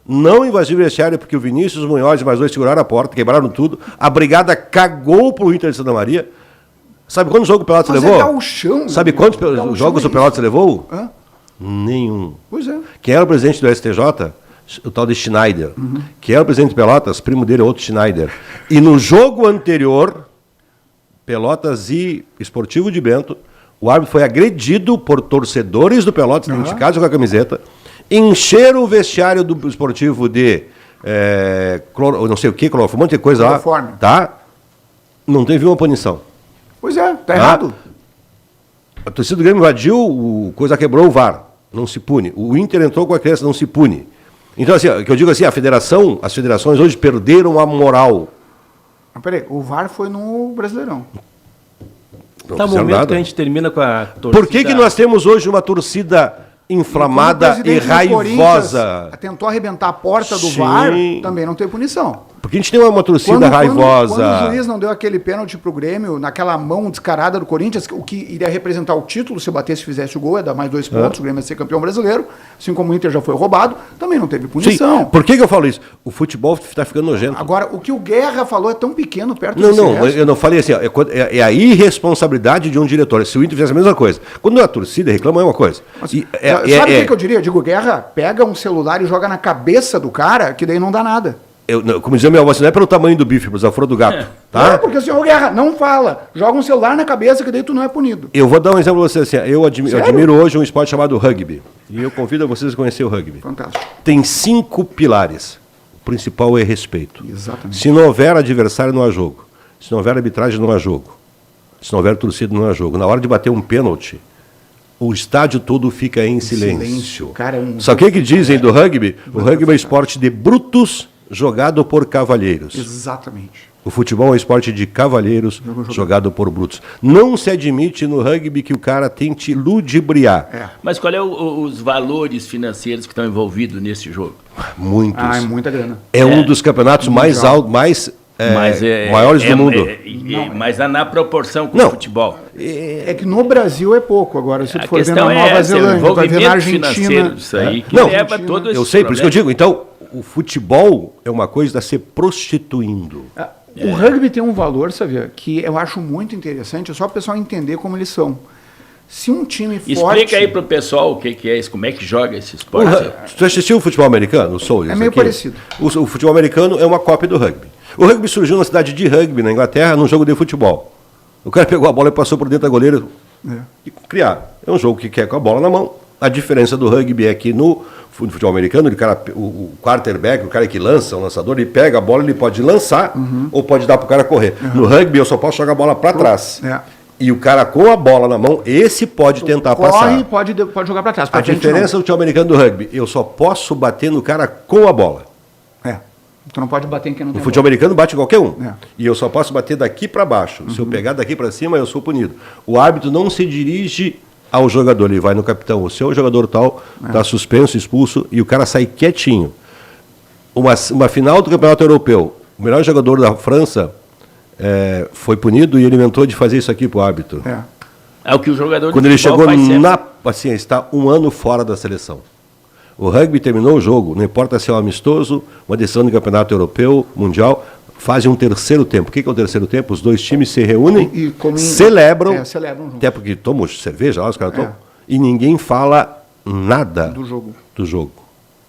não invadiu o vestiário porque o Vinícius Munhoz e mais dois seguraram a porta, quebraram tudo. A brigada cagou pro Inter de Santa Maria. Sabe quantos jogos o Pelotas Mas levou? é gauchão, Sabe né? quantos Gauchão jogos é o Pelotas isso. levou? Hã? Nenhum. Pois é. Quem era o presidente do STJ? O tal de Schneider. Quem era o presidente de Pelotas? Primo dele é outro Schneider. E no jogo anterior, Pelotas e Esportivo de Bento, o árbitro foi agredido por torcedores do Pelotas, identificados com a camiseta, encheram o vestiário do Esportivo de não sei o que, cloroformo, um monte de coisa lá. Cloroforme. Tá? Não teve uma punição. Pois é, tá errado. A torcida do Grêmio invadiu, coisa quebrou o VAR. Não se pune. O Inter entrou com a criança, não se pune. Então, assim, o que eu digo assim, as federações hoje perderam a moral. Mas peraí, o VAR foi no Brasileirão. Não Tá o fizeram momento nada. que a gente termina com a torcida. Por que nós temos hoje uma torcida inflamada Quando o e presidente do raivosa? Corinthians tentou arrebentar a porta do Sim. VAR, também não teve punição. Porque a gente tem uma torcida raivosa. Quando o juiz não deu aquele pênalti pro Grêmio, naquela mão descarada do Corinthians, o que iria representar o título, se batesse e fizesse o gol, ia dar mais 2 pontos, o Grêmio ia ser campeão brasileiro, assim como o Inter já foi roubado, também não teve Sim. punição. Por que eu falo isso? O futebol está ficando nojento. Agora, o que o Guerra falou é tão pequeno perto Não, desse não, resto. eu não falei assim, ó, é a irresponsabilidade de um diretor. Se o Inter fizesse a mesma coisa. Quando a torcida reclama, é uma coisa. Mas, E sabe o que eu diria? Eu digo, Guerra, pega um celular e joga na cabeça do cara, que daí não dá nada. Como dizia meu avô, assim, não é pelo tamanho do bife, mas é o furo do gato. Tá? Não, porque o senhor Guerra não fala. Joga um celular na cabeça, que daí tu não é punido. Eu vou dar um exemplo para você. Assim, eu Sério? admiro hoje um esporte chamado rugby. E eu convido vocês a conhecer o rugby. Fantástico. Tem 5 pilares. O principal é respeito. Exatamente. Se não houver adversário, não há jogo. Se não houver arbitragem, não há jogo. Se não houver torcida, não há jogo. Na hora de bater um pênalti, o estádio todo fica em silêncio. Cara, é um... Sabe o que dizem do rugby? O rugby é esporte de brutos jogado por cavalheiros. Exatamente. O futebol é um esporte de cavalheiros jogado por brutos. Não se admite no rugby que o cara tente ludibriar. Mas qual é os valores financeiros que estão envolvidos nesse jogo? Muitos. Ah, é muita grana. É um dos campeonatos mais altos, maiores do mundo. Mas na proporção com Não. o futebol. É que no Brasil é pouco. Agora, se A tu for ver questão na é Nova essa, é o Zelândia, vai ver na envolvimento financeiro Argentina. disso aí, que Não, leva todos Eu esses sei, por isso que eu problemas. digo. Então, o futebol é uma coisa que está se prostituindo. O rugby tem um valor, Xavier, que eu acho muito interessante, é só o pessoal entender como eles são. Se um time forte... Explica aí pro pessoal o que é isso, como é que joga esse esporte. Você assistiu o futebol americano? O Souls, É meio aqui? parecido. O futebol americano é uma cópia do rugby. O rugby surgiu na cidade de Rugby, na Inglaterra, num jogo de futebol. O cara pegou a bola e passou por dentro da goleira e criar. É um jogo que quer com a bola na mão. A diferença do rugby é que no futebol americano, o quarterback, o cara que lança, o lançador, ele pega a bola, ele pode lançar ou pode dar para o cara correr. No rugby, eu só posso jogar a bola para trás. E o cara com a bola na mão, esse pode tentar passar. Pode jogar para trás. A diferença do futebol americano do rugby, eu só posso bater no cara com a bola. Tu não pode bater em quem não No tem futebol americano bate qualquer um. É. E eu só posso bater daqui para baixo. Se eu pegar daqui para cima, eu sou punido. O árbitro não se dirige ao jogador, ele vai no capitão. O seu jogador tal está suspenso, expulso, e o cara sai quietinho. Uma final do Campeonato Europeu, o melhor jogador da França foi punido e ele inventou de fazer isso aqui para o árbitro. É o que o jogador Quando de ele futebol chegou faz sempre. está 1 ano fora da seleção. O rugby terminou o jogo, não importa se é um amistoso, uma decisão de campeonato europeu, mundial, fazem um terceiro tempo. O que é o terceiro tempo? Os dois times se reúnem, celebram, celebram junto. até porque tomam cerveja lá, os caras tomam, e ninguém fala nada do jogo.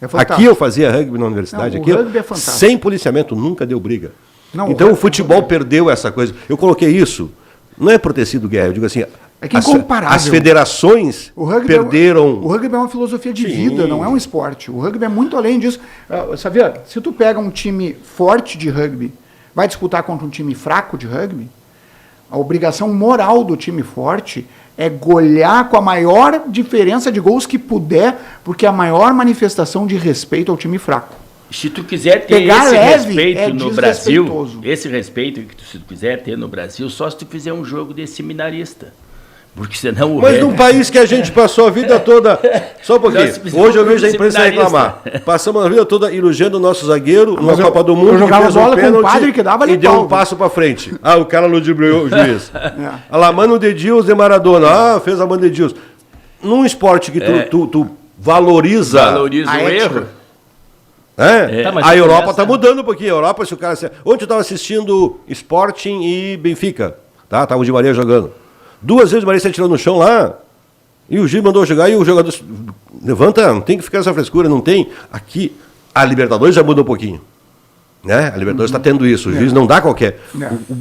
É fantástico. Aqui eu fazia rugby na universidade, Não, o aqui, rugby é fantástico. sem policiamento, nunca deu briga. Não, então o o futebol perdeu essa coisa. Eu coloquei isso, não é por ter sido guerra, eu digo assim, é que é incomparável. as federações perderam... O rugby é uma filosofia de vida, não é um esporte. O rugby é muito além disso. Sabia, se tu pega um time forte de rugby, vai disputar contra um time fraco de rugby, a obrigação moral do time forte é golear com a maior diferença de gols que puder, porque é a maior manifestação de respeito ao time fraco. Se tu quiser ter Pegar esse leve respeito é no Brasil, desrespeitoso. esse respeito que se tu quiser ter no Brasil, só se tu fizer um jogo de seminarista. Porque senão o Mas num país que a gente passou a vida toda. Só um pouquinho. Hoje eu vejo a imprensa reclamar. Passamos a vida toda elogiando o nosso zagueiro numa Copa do Mundo. Eu jogava fez bola com pênalti um padre que dava e deu pau. um passo para frente. O cara ludibriou o juiz. A la mano de Deus de Maradona. Fez a mano de Deus. Num esporte que tu valoriza o erro. Tá, a Europa está mudando um pouquinho. A Europa, se o cara. Ontem eu estava assistindo Sporting e Benfica. Tava o Di Maria jogando. 2 vezes o Maria se atirou no chão lá. E o Gil mandou jogar e o jogador. Levanta, não tem que ficar essa frescura, não tem. Aqui, a Libertadores já muda um pouquinho. Né? A Libertadores está tendo isso. O juiz não dá qualquer.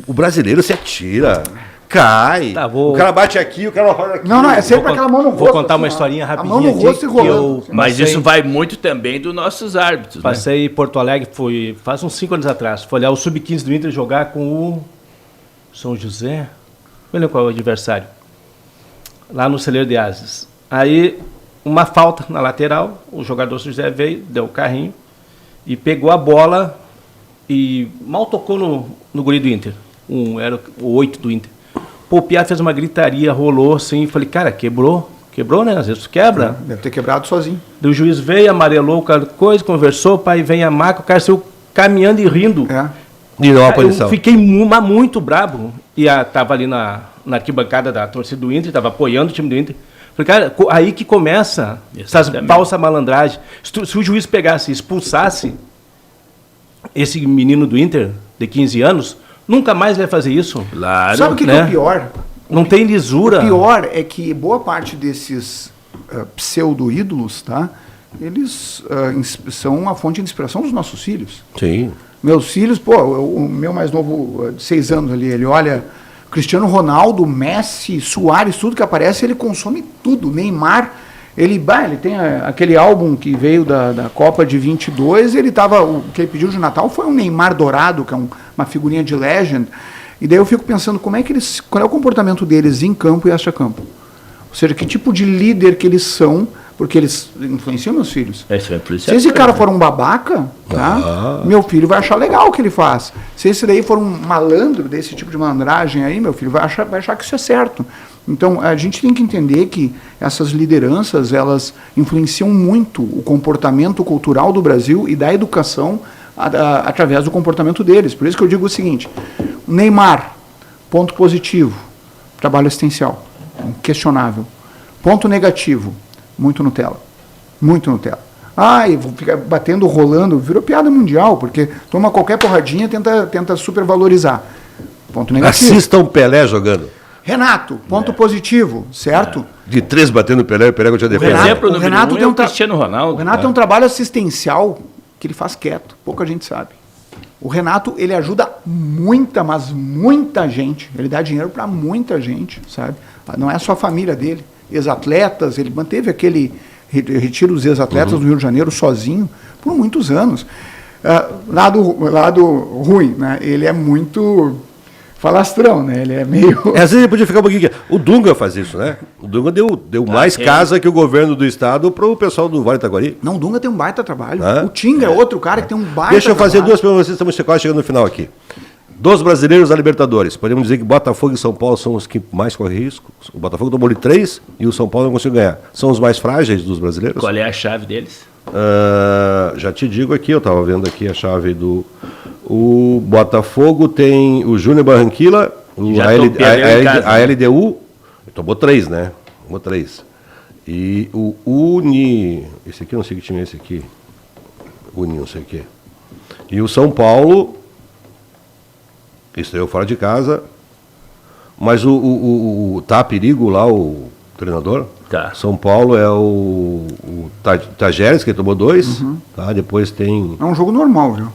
O brasileiro se atira. Cai. Tá, O cara bate aqui, o cara faz aqui. Não, é sempre aquela mão no rosto. Vou contar assim, uma ó. historinha A mão rapidinha no aqui, rosto e que rolando. eu Mas passei- isso vai muito também dos nossos árbitros. Né? Passei em Porto Alegre, faz uns 5 anos atrás. Fui olhar o Sub-15 do Inter jogar com o São José. Não lembro qual é o adversário. Lá no Celeiro de Asas. Aí, uma falta na lateral, o jogador São José veio, deu o carrinho e pegou a bola e mal tocou no guri do Inter. Era o 8 do Inter. Pô, o Piá fez uma gritaria, rolou assim, falei, cara, quebrou, né? Às vezes quebra. Deve ter quebrado sozinho. O juiz veio, amarelou o coisa, conversou, pai vem a maca, o cara saiu caminhando e rindo. E não a punição. Eu fiquei muito brabo. E tava ali na arquibancada da torcida do Inter, estava apoiando o time do Inter. Falei, cara, aí que começa essas falsas malandragens. Se o juiz pegasse e expulsasse esse menino do Inter, de 15 anos, nunca mais vai fazer isso. Claro. Sabe o que é o pior? Não tem lisura. O pior é que boa parte desses pseudo-ídolos, tá? Eles são uma fonte de inspiração dos nossos filhos. Sim. Meus filhos, o meu mais novo, de 6 anos ali, ele olha Cristiano Ronaldo, Messi, Suárez, tudo que aparece, ele consome tudo. Neymar, ele tem aquele álbum que veio da Copa de 22, o que ele pediu de Natal foi um Neymar dourado, que é uma figurinha de Legend. E daí eu fico pensando qual é o comportamento deles em campo e extra-campo. Ou seja, que tipo de líder que eles são porque eles influenciam meus filhos. Isso é Se esse cara for um babaca, tá? Meu filho vai achar legal o que ele faz. Se esse daí for um malandro, desse tipo de malandragem aí, meu filho vai achar que isso é certo. Então, a gente tem que entender que essas lideranças, elas influenciam muito o comportamento cultural do Brasil e da educação através do comportamento deles. Por isso que eu digo o seguinte, Neymar, ponto positivo, trabalho assistencial, questionável. Ponto negativo, muito Nutella. Muito Nutella. E vou ficar batendo, rolando, virou piada mundial, porque toma qualquer porradinha, tenta supervalorizar. Ponto negativo. Assistam Pelé jogando. Renato, ponto positivo, certo? De 3 batendo o Pelé continua defendendo. exemplo número um é o Cristiano Ronaldo. O Renato tem um trabalho assistencial que ele faz quieto, pouca gente sabe. O Renato, ele ajuda mas muita gente. Ele dá dinheiro para muita gente, sabe? Não é só a família dele. Ex-atletas, ele manteve aquele retiro dos ex-atletas no Rio de Janeiro sozinho por muitos anos. Lado ruim, né? Ele é muito falastrão, né? Ele é meio... Às vezes ele podia ficar um pouquinho... O Dunga faz isso, né? O Dunga deu mais casa que o governo do estado para o pessoal do Vale Itaguari. Não, o Dunga tem um baita trabalho. O Tinga é outro cara que tem um baita Deixa eu fazer trabalho. duas perguntas, estamos quase chegando no final aqui. Dos brasileiros da Libertadores, podemos dizer que Botafogo e São Paulo são os que mais correm risco? O Botafogo tomou de 3 e o São Paulo não conseguiu ganhar. São os mais frágeis dos brasileiros? Qual é a chave deles? Já te digo aqui, eu estava vendo aqui a chave do... O Botafogo tem o Júnior Barranquilla, a LDU, tomou 3, né? Tomou 3. E o esse aqui eu não sei que time é esse aqui. Não sei o quê. E o São Paulo, estreou fora de casa, mas tá a perigo lá o treinador. Tá. São Paulo é o Tajeres, que tomou 2, tá? Depois tem... É um jogo normal, viu?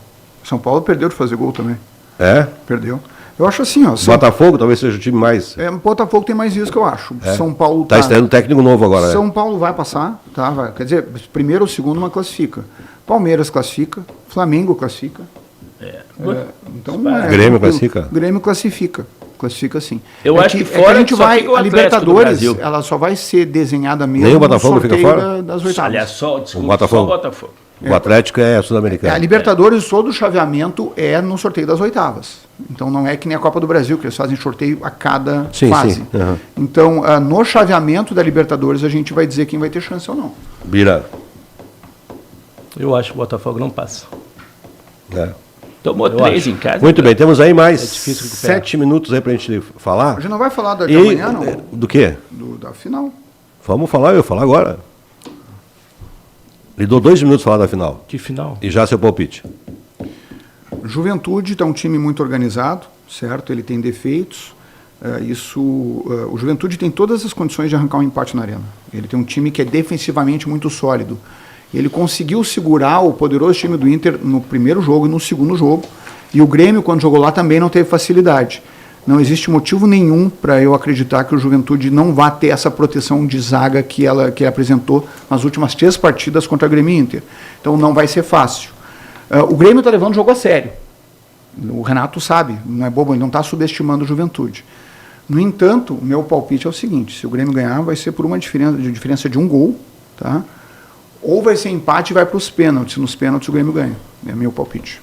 São Paulo perdeu de fazer gol também. É? Perdeu. Eu acho assim, ó. Botafogo talvez seja o time mais... Botafogo tem mais isso que eu acho. São Paulo tá estreando um técnico novo agora. São Paulo vai passar, tá? Quer dizer, primeiro ou segundo uma classifica. Palmeiras classifica, Flamengo classifica. Então, Grêmio classifica? Grêmio classifica. Classifica sim. Eu acho que fora a gente só fica o a Atlético Libertadores, do Brasil. ela só vai ser desenhada mesmo Nem o Botafogo no fica sorteio fora? das oitavas. Aliás, só o Botafogo. O Atlético é sul-americano. A Libertadores, todo o chaveamento é no sorteio das oitavas. Então não é que nem a Copa do Brasil, que eles fazem sorteio a cada fase. Sim. Uhum. Então, no chaveamento da Libertadores, a gente vai dizer quem vai ter chance ou não. Bira. Eu acho que o Botafogo não passa. Tomou 3 em casa. Muito bem, temos aí mais difícil recuperar. 7 minutos aí pra gente falar. A gente não vai falar de amanhã, não? Do quê? Da final. Vamos falar, eu vou falar agora. Lhe dou 2 minutos para falar da final. Que final? E já seu palpite. Juventude está um time muito organizado, certo? Ele tem defeitos. O Juventude tem todas as condições de arrancar um empate na arena. Ele tem um time que é defensivamente muito sólido. Ele conseguiu segurar o poderoso time do Inter no primeiro jogo e no segundo jogo. E o Grêmio, quando jogou lá, também não teve facilidade. Não existe motivo nenhum para eu acreditar que o Juventude não vá ter essa proteção de zaga que ele apresentou nas últimas 3 partidas contra o Grêmio e Inter. Então não vai ser fácil. O Grêmio está levando o jogo a sério. O Renato sabe, não é bobo, ele não está subestimando o Juventude. No entanto, o meu palpite é o seguinte: se o Grêmio ganhar, vai ser por uma diferença de 1 gol, tá? Ou vai ser empate e vai para os pênaltis. Nos pênaltis o Grêmio ganha. É meu palpite.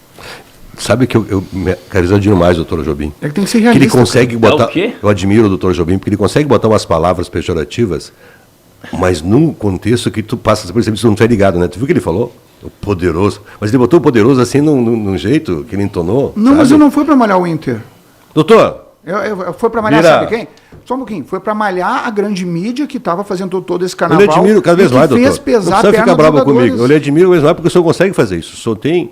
Sabe que eu me carinho demais o Dr. Jobim. É que tem que ser Que realista. ele consegue botar. o quê? Eu admiro o Dr. Jobim, porque ele consegue botar umas palavras pejorativas, mas num contexto que tu passa, por exemplo, tu não tá ligado, né? Tu viu o que ele falou? O poderoso. Mas ele botou o poderoso assim num jeito que ele entonou. Não, sabe? mas eu não fui para malhar o Inter. Doutor, Eu fui para malhar, Mira. sabe quem? Só um pouquinho. Foi para malhar a grande mídia que estava fazendo todo esse carnaval. eu lhe admiro cada vez e que mais, fez doutor. pesar Não a precisa perna ficar dos bravo jogadores. comigo. Eu lhe admiro cada vez mais porque o senhor consegue fazer isso. O senhor tem...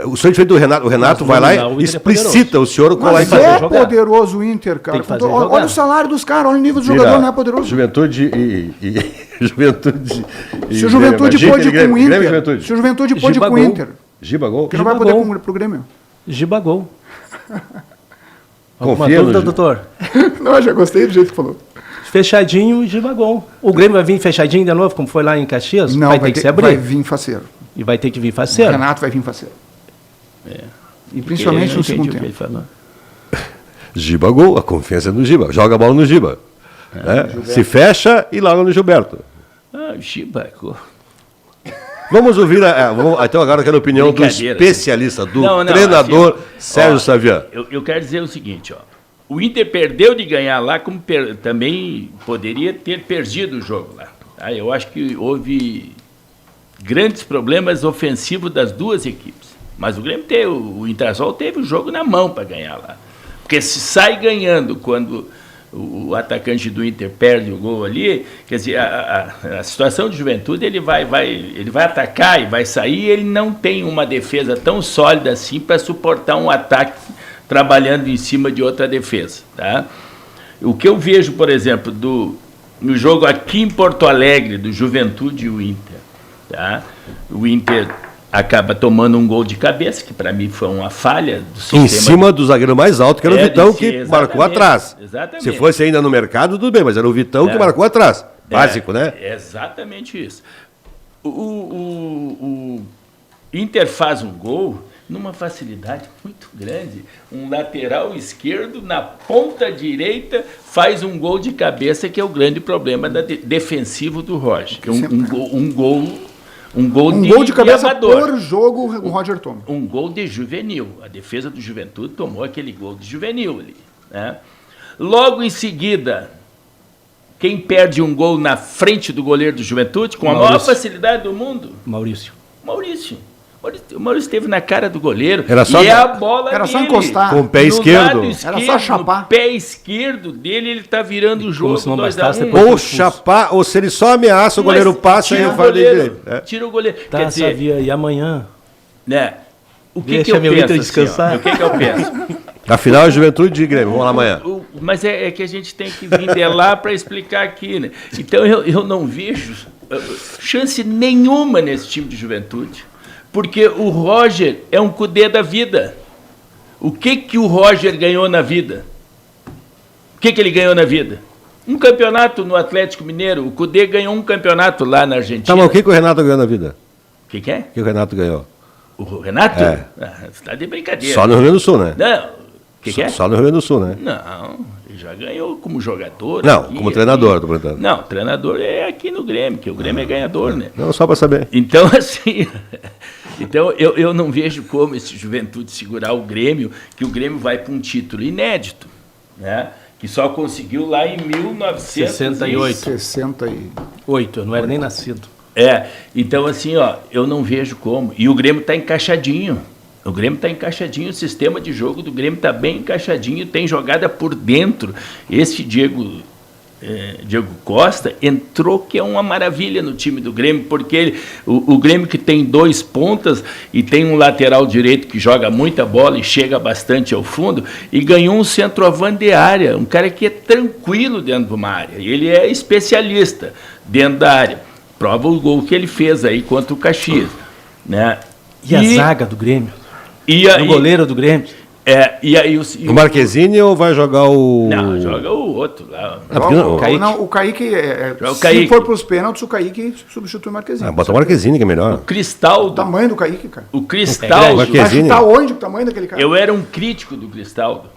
o senhor é diferente do Renato. O Renato vai lá o e Inter é explicita o senhor colar Mas e fazer é jogar. poderoso o Inter, cara. Tem que fazer Olha jogar. o salário dos caras, olha o nível do Mira, jogador, não é poderoso. Juventude e Juventude. Se o Juventude pôde com o Inter, Juventude. se o Juventude pôde com o Gibagol. Inter, Giba gol. que não vai poder Gibagol. pro Grêmio. Gibagol. Alguma Confia no dúvida, Gi- doutor? Não, eu já gostei do jeito que falou. Fechadinho e Gibagol. O Grêmio vai vir fechadinho de novo, como foi lá em Caxias? Não, vai ter que se abrir. vai vir faceiro. E vai ter que vir O faceiro. Renato vai vir faceiro. E principalmente no segundo tempo. Giba gol, a confiança é no Giba. Joga a bola no Giba. Né? Se fecha e larga no Gilberto. Ah, o Giba. Vamos ouvir, então agora eu quero a opinião do Brincadeira. especialista, do Não, treinador assim, Sérgio Savian. Eu quero dizer o seguinte, ó. O Inter perdeu de ganhar lá, como também poderia ter perdido o jogo lá. Tá? Eu acho que houve grandes problemas ofensivos das duas equipes. Mas o Grêmio teve, o Internacional teve o jogo na mão para ganhar lá. Porque se sai ganhando quando o atacante do Inter perde o gol ali, quer dizer, a situação de Juventude, ele vai atacar e vai sair, ele não tem uma defesa tão sólida assim para suportar um ataque trabalhando em cima de outra defesa. Tá? O que eu vejo, por exemplo, no jogo aqui em Porto Alegre, do Juventude e o Inter, tá? O Inter acaba tomando um gol de cabeça, que para mim foi uma falha do sistema. Em cima do zagueiro mais alto, que era o Vitão, que marcou atrás. Exatamente. Se fosse ainda no mercado, tudo bem, mas era o Vitão que marcou atrás. Básico, né? É exatamente isso. O Inter faz um gol numa facilidade muito grande. Um lateral esquerdo na ponta direita faz um gol de cabeça, que é o grande problema defensivo do Roger. Um gol de cabeça amador. por jogo, o Roger toma. Um gol de juvenil. A defesa do Juventude tomou aquele gol de juvenil ali. Né? Logo em seguida, quem perde um gol na frente do goleiro do Juventude, com a maior facilidade do mundo? Maurício. O Maurício esteve na cara do goleiro. Era só, e é a bola era dele. só encostar. Com o pé esquerdo. Era só chapar. No pé esquerdo dele, ele está virando o jogo se não 2-1. bastasse, depois- Ou chapar, ou se ele só ameaça, o goleiro passa e tira ele o faz goleiro, direito. É. tira o goleiro. Tá, Quer dizer, Savia, e amanhã? né? O que, Deixa que eu meu penso? Inter descansar. Assim, ó, o que, que eu penso? Afinal, é Juventude de Grêmio. Vamos lá amanhã. Mas é que a gente tem que vir de lá para explicar aqui, né? Então eu não vejo chance nenhuma nesse time de Juventude, porque o Roger é um Cudê da vida. O que o Roger ganhou na vida? O que ele ganhou na vida? Um campeonato no Atlético Mineiro. O Cudê ganhou um campeonato lá na Argentina. Tá, mas o que o Renato ganhou na vida? O que é? O que o Renato ganhou? O Renato? É. Você está de brincadeira. Só no Rio Grande do Sul, né? Não. O que é? Só no Rio Grande do Sul, né? Não, ele já ganhou como jogador. Não, aqui, como treinador, tô perguntando. Não, treinador é aqui no Grêmio, que o Grêmio é ganhador, né? Não, só para saber. Então, assim, eu não vejo como esse Juventude segurar o Grêmio, que o Grêmio vai para um título inédito, né? Que só conseguiu lá em 1968. 8, eu não era nem nascido. Então assim, ó, eu não vejo como. E o Grêmio está encaixadinho. O sistema de jogo do Grêmio está bem encaixadinho, tem jogada por dentro. Esse Diego Costa entrou, que é uma maravilha no time do Grêmio, porque o Grêmio, que tem 2 pontas e tem um lateral direito que joga muita bola e chega bastante ao fundo, e ganhou um centroavante de área, um cara que é tranquilo dentro de uma área. Ele é especialista dentro da área. Prova o gol que ele fez aí contra o Caxias, né? E a zaga do Grêmio? O goleiro do Grêmio? O Marquezine ou vai jogar o... Não, joga o outro lá. O Kaique, o se Kaique. for para os pênaltis, o Kaique substitui o Marquezine. Bota o Marquezine, que é melhor. O Cristaldo. tamanho do Kaique, cara. O Cristaldo. Vai chutar onde o tamanho daquele cara? Eu era um crítico do Cristaldo.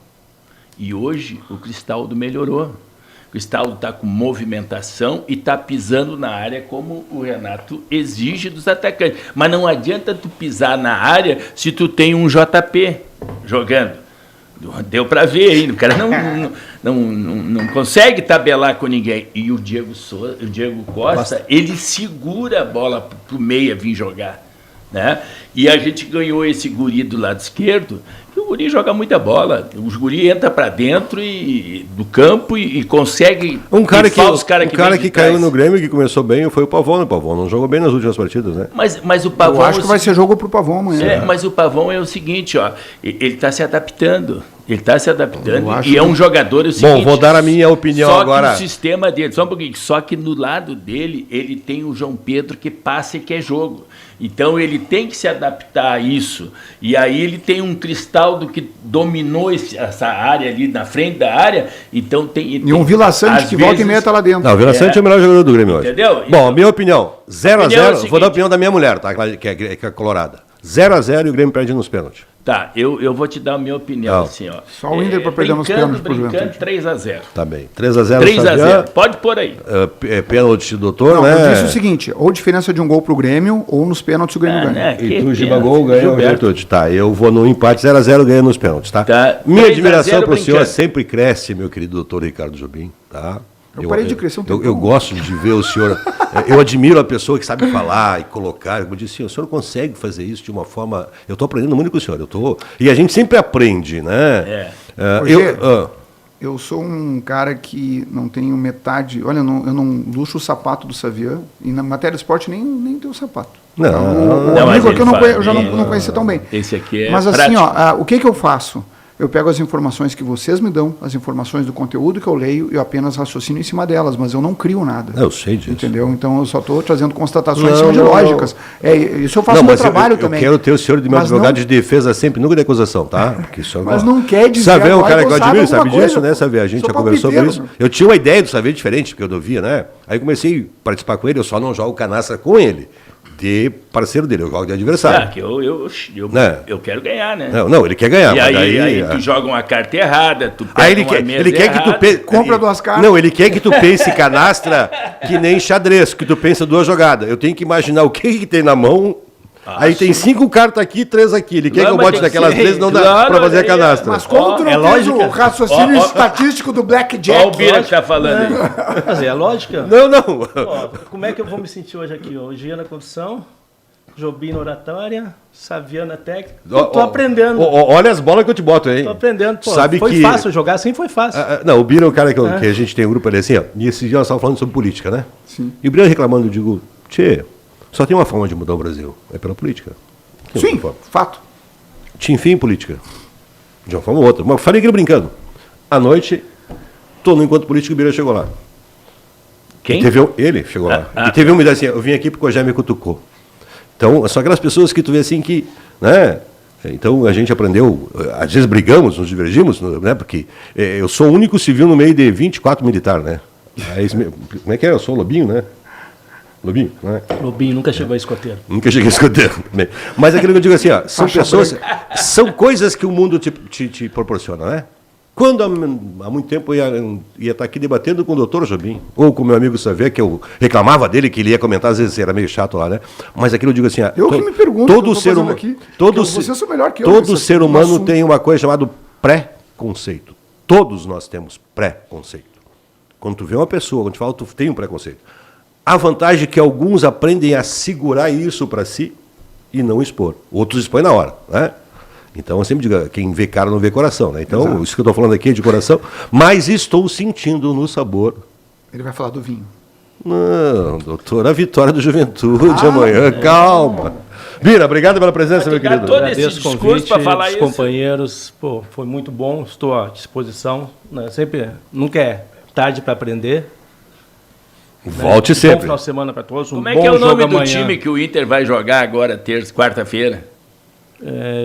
E hoje o Cristaldo melhorou. O Cristaldo está com movimentação e está pisando na área como o Renato exige dos atacantes. Mas não adianta tu pisar na área se tu tem um JP jogando. Deu para ver aí. O cara não consegue tabelar com ninguém. E o Diego Costa, ele segura a bola para o meia vir jogar. Né? E a gente ganhou esse guri do lado esquerdo, que o guri joga muita bola. O guri entra para dentro do campo e consegue... Um cara que caiu no Grêmio, que começou bem, foi o Pavão. O Pavão não jogou bem nas últimas partidas, né? Mas o Pavão... Eu acho que vai ser jogo pro Pavão amanhã. Mas o Pavão é o seguinte, ó, ele está se adaptando. E é um jogador... Bom, vou dar a minha opinião agora. Só que o sistema dele, só um pouquinho, só que no lado dele, ele tem o João Pedro, que passa e que é jogo. Então ele tem que se adaptar a isso. E aí ele tem um Cristaldo que dominou essa área ali na frente da área. Então e um Vila Sante que volta e meia tá lá dentro. Não, o Vila Sante é o melhor jogador do Grêmio hoje. Entendeu? Bom, a minha opinião, 0-0, é vou dar a opinião da minha mulher, tá? Que é colorada. 0-0 e o Grêmio perde nos pênaltis. Tá, eu vou te dar a minha opinião, Não. assim, ó. Só o Inter pra perder nos pênaltis pro Brincando, Juventude. 3-0. Tá bem. 3-0 3-0, pode pôr aí. Pênalti do doutor, Não, né? eu disse o seguinte, ou diferença de um gol pro Grêmio, ou nos pênaltis o Grêmio ganha. né? E Que tu, pena. Gibagol, ganha o Gilberto. Juventude. Tá, eu vou no empate 0-0, ganha nos pênaltis, tá? Tá. Minha 3-0 admiração pro senhor brincando. sempre cresce, meu querido doutor Ricardo Jobim, tá? Eu parei de crescer um tempão. Eu gosto de ver o senhor. Eu admiro a pessoa que sabe falar e colocar. Eu disse, o senhor consegue fazer isso de uma forma. Eu estou aprendendo muito com o senhor. E a gente sempre aprende, né? Rogério, eu sou um cara que não tenho metade. Olha, eu não luxo o sapato do Xavier. E na matéria do esporte nem tenho sapato. Não. O Não, mas amigo aqui ele eu já fala, não conhecia tão bem. Esse aqui é Mas assim, prático. ó, o que eu faço? Eu pego as informações que vocês me dão, as informações do conteúdo que eu leio, eu apenas raciocino em cima delas, mas eu não crio nada. Eu sei disso. Entendeu? Então eu só estou trazendo constatações em Não, cima de não, lógicas. Isso eu faço no meu mas trabalho eu também. quero ter o senhor de meu Mas advogado não- de defesa sempre, nunca de acusação, tá? Porque o senhor Mas não quer dizer Saber é um agora cara que que eu eu admiro, saiba sabe alguma disso, coisa, né, pô. Saber? A gente Sou já conversou sobre palpiteiro, isso. Eu tinha uma ideia do Saber diferente, porque eu ouvia, né? Aí comecei a participar com ele, eu só não jogo canastra com ele, de parceiro dele, eu jogo de adversário. Que Né? eu quero ganhar, né? Não, ele quer ganhar, E mas aí tu joga uma carta errada, tu pega Aí ele uma quer, mesa ele quer que tu errada. pense. Compra duas cartas. Não, ele quer que tu pense canastra que nem xadrez, que tu pensa duas jogadas. Eu tenho que imaginar o que tem na mão. Aí tem 5 cartas aqui, 3 aqui. Ele quer Não, que eu mas bote tem que daquelas ser- 3, não dá Claro, pra fazer a aí, canastra. Mas como tu não fez o raciocínio estatístico do Blackjack? Olha o Bira que tá falando aí. Mas é lógica. Não. Ó, como é que eu vou me sentir hoje aqui? Ó? Gia na condução, Jobim na oratória, Xavier na técnica. Eu tô aprendendo. Olha as bolas que eu te boto, hein? Tô aprendendo. Pô, Sabe foi que... fácil jogar assim, foi fácil. Não, o Bira é o cara que a gente tem um grupo ali assim, ó. E esse dia nós estávamos falando sobre política, né? Sim. E o Bira reclamando, eu digo, tchê, só tem uma forma de mudar o Brasil. É pela política. Tem Sim, outra forma. fato. Te enfia em política. De uma forma ou outra. Mas falei aquilo brincando. À noite, tô no encontro político e o Bira chegou lá. Quem? Ele chegou lá. E teve uma ideia assim, eu vim aqui porque o Jaime me cutucou. Então, são aquelas pessoas que tu vê assim que, né? Então a gente aprendeu, às vezes brigamos, nos divergimos, né? Porque eu sou o único civil no meio de 24 militares, né? Aí, como é que é? Eu sou o Lobinho, né? Lobinho, né? Lobinho nunca chegou a escoteiro. Nunca cheguei a escutar. Mas aquilo que eu digo assim, ó, são pessoas, são coisas que o mundo te proporciona, né? Quando há muito tempo eu ia estar aqui debatendo com o doutor Jobim, ou com o meu amigo Xavier, que eu reclamava dele, que ele ia comentar, às vezes era meio chato lá, né? Mas aquilo eu digo assim, Eu que me pergunto, todo eu tô ser fazendo humano, aqui, todo porque vocês são melhor que eu todo nesse ser humano assunto. tem uma coisa chamada pré-conceito. Todos nós temos pré-conceito. Quando tu vê uma pessoa, quando tu fala, tu tem um preconceito. A vantagem é que alguns aprendem a segurar isso para si e não expor. Outros expõem na hora, né? Então, eu sempre digo, quem vê cara não vê coração, né? Então, Exato. isso que eu estou falando aqui é de coração, mas estou sentindo no sabor. Ele vai falar do vinho. Não, doutor, a vitória do Juventude amanhã, calma. Bira, obrigado pela presença, meu Mas tu dá querido. todo Agradeço esse o discurso convite pra falar dos isso. companheiros. Pô, foi muito bom, estou à disposição. Né? Sempre, nunca é tarde para aprender. Volte Bom sempre. final de semana para todos. Como um é bom que é o nome jogo do amanhã. time que o Inter vai jogar agora, terça, quarta-feira?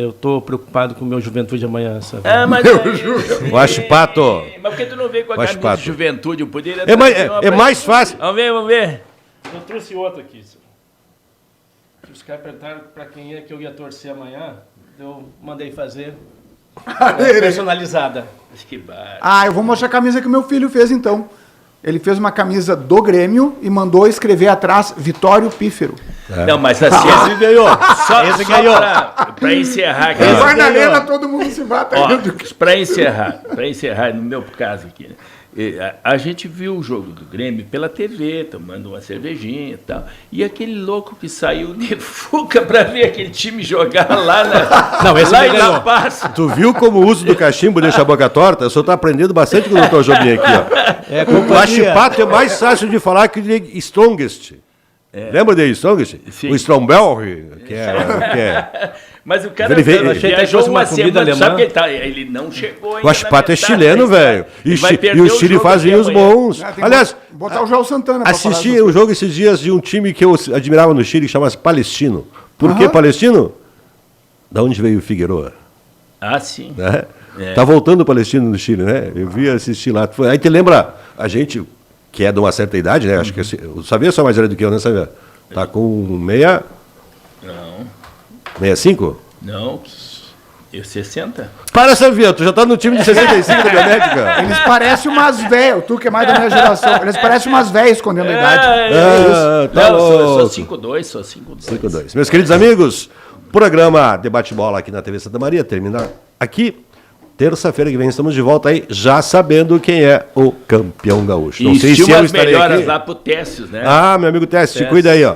Eu estou preocupado com o meu Juventude amanhã, sabe? Mas O Achipato. Mas por que tu não veio com a Acho camisa pato. de Juventude? Eu poderia É mais, trazer uma é pra- mais fácil. Vamos ver, vamos ver. Eu trouxe outro aqui, senhor. Os caras perguntaram para quem é que eu ia torcer amanhã. Eu mandei fazer. Personalizada. Acho que vai. Eu vou mostrar a camisa que meu filho fez então. Ele fez uma camisa do Grêmio e mandou escrever atrás Vitório Pífero. Não, mas assim, Esse ganhou. só, Esse só ganhou. pra encerrar aqui. Vai na arena, todo mundo se bate. Para encerrar, no meu caso aqui, né? A gente viu o jogo do Grêmio pela TV, tomando uma cervejinha e tal. E aquele louco que saiu de Fuca para ver aquele time jogar lá na, Não, esse lá me em ganhou. La Paz. Tu viu como o uso do cachimbo deixa a boca torta? Eu só estou aprendendo bastante com o doutor Jobim aqui, ó. O companhia. Achipato é mais fácil de falar que o de Strongest. Lembra de Strongest? Sim. O Stromberg, que é... Mas o cara Ele veio- eu achei que viajou fosse uma comida semana, sabe alemã. que ele não chegou ainda O Achipato na é metade chileno, da história. velho. E, Vai e perder o Chile jogo faz aqui vinhos amanhã. bons. Tem que Aliás, botar o João Santana pra falar assisti essas um jogo esses dias de um time que eu admirava no Chile, que chama-se Palestino. Por que Aham. Palestino? Da onde veio o Figueroa? Ah, sim. Né? Tá voltando o Palestino no Chile, né? Eu vi assistir lá. Aí te lembra, a gente, que é de uma certa idade, né? Acho que o Xavier é só mais velho do que eu, né, Xavier? Tá com meia... Não. 65? Não, eu 60. Para, Xavier, tu já tá no time de 65 da Biomédica. Eles parecem umas velhas, tu que é mais da minha geração, eles parecem umas velhas escondendo a idade. Tá Não, eu sou louco. 5'2", sou 5'2". 5-2. Meus queridos amigos, programa Debate Bola aqui na TV Santa Maria termina aqui. Terça-feira que vem estamos de volta aí, já sabendo quem é o campeão gaúcho. Não E sei se eu umas estarei melhoras aqui. lá pro Técios, né? Ah, meu amigo Teste, Teste, cuida aí, ó.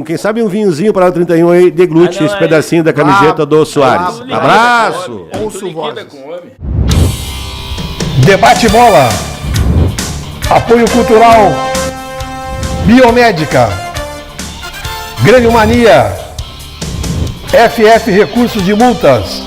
Quem sabe um vinhozinho para o 31 aí, deglute esse pedacinho da camiseta do Soares. lá, Abraço! Ouço vozes. com o homem. Debate Bola. Apoio Cultural Biomédica. Grêmio Mania. FF Recursos de Multas.